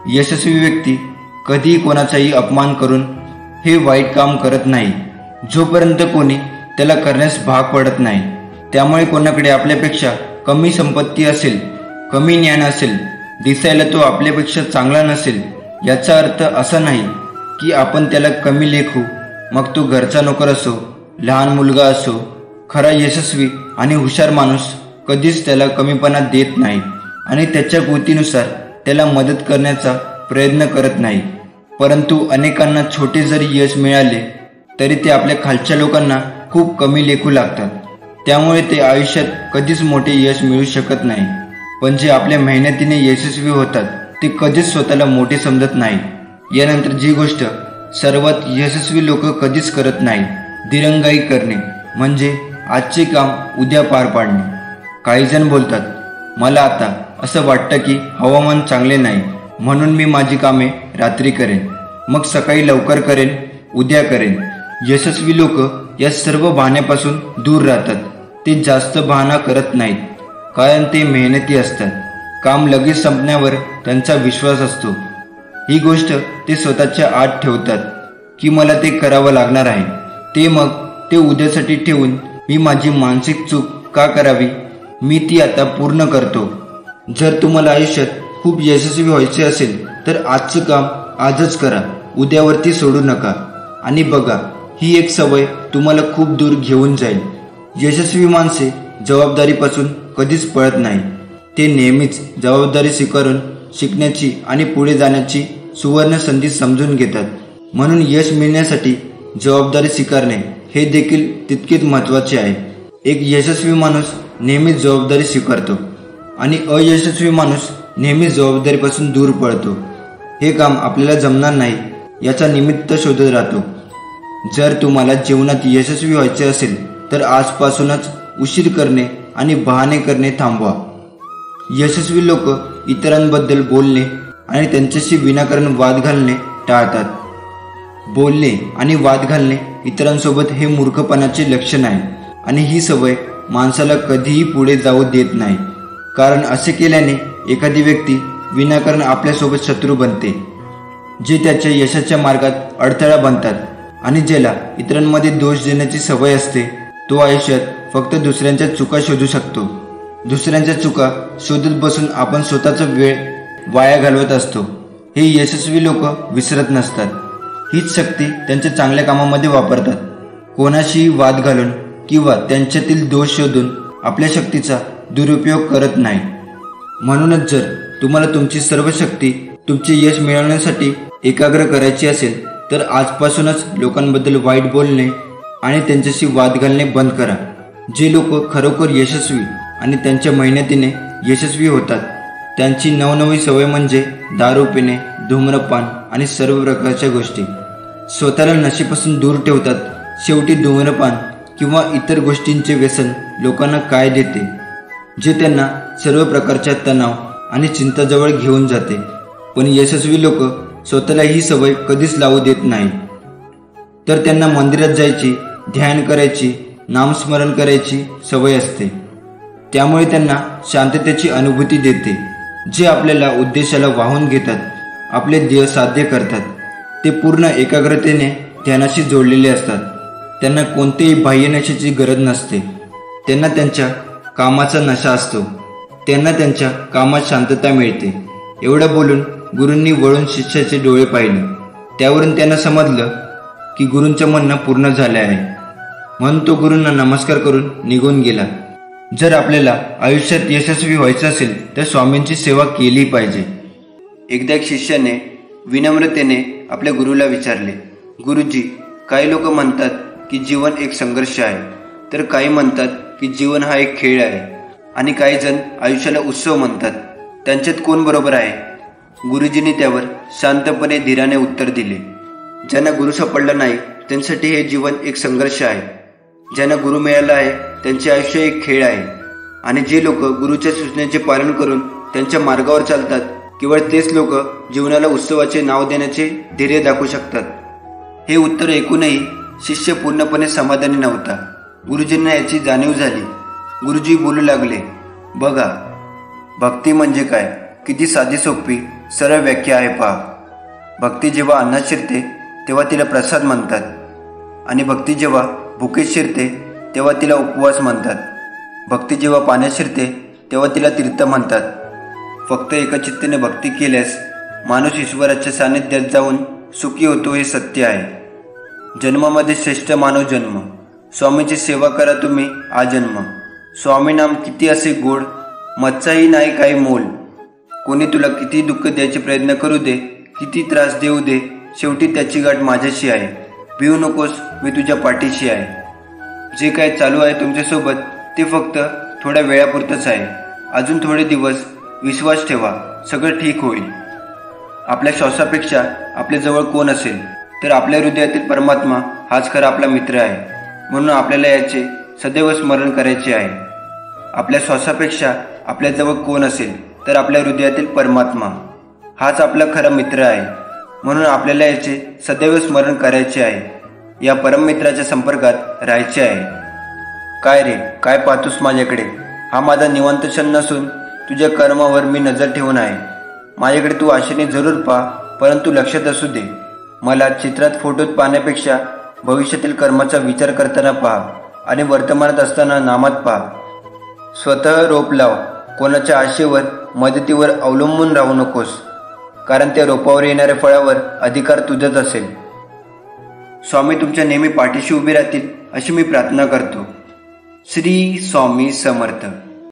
यशस्वी व्यक्ती कधीही कोणाचाही अपमान करून हे वाईट काम करत नाही, जोपर्यंत कोणी त्याला करण्यास भाग पडत नाही. त्यामुळे कोणाकडे आपल्यापेक्षा कमी संपत्ती असेल, कमी ज्ञान असेल, दिसायला तो आपल्यापेक्षा चांगला नसेल, याचा अर्थ असा नाही की आपण त्याला कमी लेखू. मग तो घरचा नोकर असो, लहान मुलगा असो. खरा यशस्वी आणि हुशार माणूस कधीच त्याला कमीपणा देत नाही आणि त्याच्या कृतीनुसार त्याला मदत करण्याचा प्रयत्न करत नाही. परंतु अनेकांना छोटे जरी यश मिळाले तरी ते आपल्या खालच्या लोकांना खूप कमी लेखू लागतात. त्यामुळे ते आयुष्यात कधीच मोठे यश मिळू शकत नाही. पण जे आपल्या मेहनतीने यशस्वी होतात ते कधीच स्वतःला मोठे समजत नाही. यानंतर जी गोष्ट सर्वात यशस्वी लोक कधीच करत नाही, दिरंगाई करणे, म्हणजे आजचे काम उद्या पार पाडणे. काही जण बोलतात, मला आता असं वाटतं की हवामान चांगले नाही म्हणून मी माझी कामे रात्री करेन, मग सकाळी लवकर करेन, उद्या करेन. यशस्वी लोक या सर्व बहाण्यापासून दूर राहतात. ते जास्त बहाणा करत नाहीत कारण ते मेहनती असतात. काम लगेच संपण्यावर त्यांचा विश्वास असतो. ही गोष्ट ते स्वतःच्या आत ठेवतात की मला ते करावं लागणार आहे. मग ते उद्यासाठी ठेवून मी माझी मानसिक चूक का करावी, मी ती आता पूर्ण करतो. जर तुम्हाला आयुष्यात खूप यशस्वी व्हायचे असेल तर आजचं काम आजच करा, उद्यावरती सोडू नका. आणि बघा, ही एक सवय तुम्हाला खूप दूर घेऊन जाईल. यशस्वी माणसे जबाबदारीपासून कधीच पळत नाही. ते नेहमीच जबाबदारी स्वीकारून शिकण्याची आणि पुढे जाण्याची सुवर्ण संधी समजून घेतात. म्हणून यश मिळण्यासाठी जबाबदारी स्वीकारणे हे देखील तितकेच महत्त्वाचे आहे. एक यशस्वी माणूस नेहमीच जबाबदारी स्वीकारतो आणि अयशस्वी माणूस नेहमीच जबाबदारीपासून दूर पळतो. हे काम आपल्याला जमणार नाही याचा निमित्त शोधत राहतो. जर तुम्हाला जीवनात यशस्वी व्हायचे असेल तर आजपासूनच उशीर करणे आणि बहाणे करणे थांबवा. यशस्वी लोक इतरांबद्दल बोलणे आणि त्यांच्याशी विनाकारण वाद घालणे टाळतात. बोलणे आणि वाद घालणे इतरांसोबत हे मूर्खपणाचे लक्षण आहे आणि ही सवय माणसाला कधीही पुढे जाऊ देत नाही. कारण असे केल्याने एखादी व्यक्ती विनाकारण आपल्यासोबत शत्रू बनते, जे त्याच्या यशाच्या मार्गात अडथळा बनतात. आणि ज्याला इतरांमध्ये दोष देण्याची सवय असते तो आयुष्यात फक्त दुसऱ्यांच्या चुका शोधू शकतो. दुसऱ्यांच्या चुका शोधत बसून आपण स्वतःचा वेळ वाया घालवत असतो. हे यशस्वी लोक विसरत नसतात. हीच शक्ती त्यांच्या चांगल्या कामामध्ये वापरतात. कोणाशीही वाद घालून किंवा त्यांच्यातील दोष शोधून आपल्या शक्तीचा दुरुपयोग करत नाही. म्हणूनच जर तुम्हाला तुमची सर्व शक्ती तुमचे यश मिळवण्यासाठी एकाग्र करायची असेल तर आजपासूनच लोकांबद्दल वाईट बोलणे आणि त्यांच्याशी वाद घालणे बंद करा. जे लोक खरोखर यशस्वी आणि त्यांच्या मेहनतीने यशस्वी होतात त्यांची नवनवी सवय म्हणजे दारू पिणे, धूम्रपान आणि सर्व प्रकारच्या गोष्टी. स्वतःला नशेपासून दूर ठेवतात. शेवटी धूम्रपान किंवा इतर गोष्टींचे व्यसन लोकांना काय देते, जे त्यांना सर्व प्रकारच्या तणाव आणि चिंताजवळ घेऊन जाते. पण यशस्वी लोक स्वतःला ही सवय कधीच लावू देत नाही. तर त्यांना मंदिरात जायची, ध्यान करायची, नामस्मरण करायची सवय असते. त्यामुळे त्यांना शांततेची अनुभूती देते. जे आपल्याला उद्देशाला वाहून घेतात, आपले ध्येय साध्य करतात, ते पूर्ण एकाग्रतेने ध्यानाशी जोडलेले असतात. त्यांना कोणतेही बाह्य नशेची गरज नसते. त्यांना त्यांच्या कामाचा नशा असतो. त्यांना त्यांच्या कामात शांतता मिळते. एवढं बोलून गुरूंनी वळून शिष्याचे डोळे पाहिले. त्यावरून त्यांना समजलं की गुरूंचं म्हणणं पूर्ण झाले आहे. म्हणून तो गुरूंना नमस्कार करून निघून गेला. जर आपल्याला आयुष्यात यशस्वी व्हायचं असेल तर स्वामींची सेवा केली पाहिजे. एकदा एक शिष्याने विनम्रतेने आपल्या गुरुला विचारले, गुरुजी, काही लोक म्हणतात की जीवन एक संघर्ष आहे, तर काही म्हणतात की जीवन हा एक खेळ आहे, आणि काही जण आयुष्याला उत्सव म्हणतात. त्यांच्यात कोण बरोबर आहे? गुरुजींनी त्यावर शांतपणे धीराने उत्तर दिले, ज्यांना गुरु सापडला नाही त्यांच्यासाठी हे जीवन एक संघर्ष आहे. ज्यांना गुरु मिळाला आहे त्यांचे आयुष्य एक खेळ आहे. आणि जे लोक गुरुच्या सूचनेचे पालन करून त्यांच्या मार्गावर चालतात, केवळ तेच लोक जीवनाला उत्सवाचे नाव देण्याचे धैर्य दाखवू शकतात. हे उत्तर ऐकूनही शिष्य पूर्णपणे समाधानी नव्हता. गुरुजींना याची जाणीव झाली. गुरुजी बोलू लागले, बघा, भक्ती म्हणजे काय, किती साधी सोपी सरळ व्याख्या आहे पहा. भक्ती जेव्हा अन्नात शिरते तेव्हा तिला प्रसाद म्हणतात, आणि भक्ती जेव्हा भुकेत शिरते तेव्हा तिला उपवास म्हणतात. भक्ती जेव्हा पाण्यात शिरते तेव्हा तिला तीर्थ म्हणतात. फक्त एकचित्तेने भक्ती केल्यास माणूस ईश्वराच्या सानिध्यात जाऊन सुखी होतो, हे सत्य आहे. जन्मामध्ये श्रेष्ठ मानव जन्म. स्वामीची सेवा करा तुम्ही आजन्म. स्वामी नाम किती असे गोड, मच्छाही नाही काही मोल. कोणी तुला किती दुःख द्यायचे प्रयत्न करू दे, किती त्रास देऊ दे, शेवटी त्याची गाठ माझ्याशी आहे. भिवू नकोस, मी तुझ्या पाठीशी आहे. जे काय चालू आहे तुमच्यासोबत ते फक्त थोड्या वेळापुरतंच आहे. अजून थोडे दिवस विश्वास ठेवा, सगळं ठीक होईल. आपल्या श्वासापेक्षा आपल्याजवळ कोण असेल तर आपल्या हृदयातील परमात्मा हाच खरा आपला मित्र आहे. म्हणून आपल्याला याचे सदैव स्मरण करायचे आहे. आपल्या श्वासापेक्षा आपल्याजवळ कोण असेल तर आपल्या हृदयातील परमात्मा हाच आपला खरा मित्र आहे. म्हणून आपल्याला याचे सदैव स्मरण करायचे आहे. या परममित्राच्या संपर्कात राहायचे आहे. काय रे, काय पाहतोस माझ्याकडे? हा माझा निवांत क्षण नसून तुझ्या कर्मावर मी नजर ठेवून आहे. माझ्याकडे तू आशेने जरूर पहा, परंतु लक्षात असू दे, मला चित्रात फोटोत पाहण्यापेक्षा भविष्यातील कर्माचा विचार करताना पहा, आणि वर्तमानात असताना नामात पहा. स्वतः रोप लाव. कोणाच्या आशेवर मदतीवर अवलंबून राहू नकोस, कारण त्या रोपावर येणाऱ्या फळावर अधिकार तुझाच असेल. स्वामी तुमच्या नेहमी पाठीशी उभे राहतील अशी मी प्रार्थना करतो. श्री स्वामी समर्थ.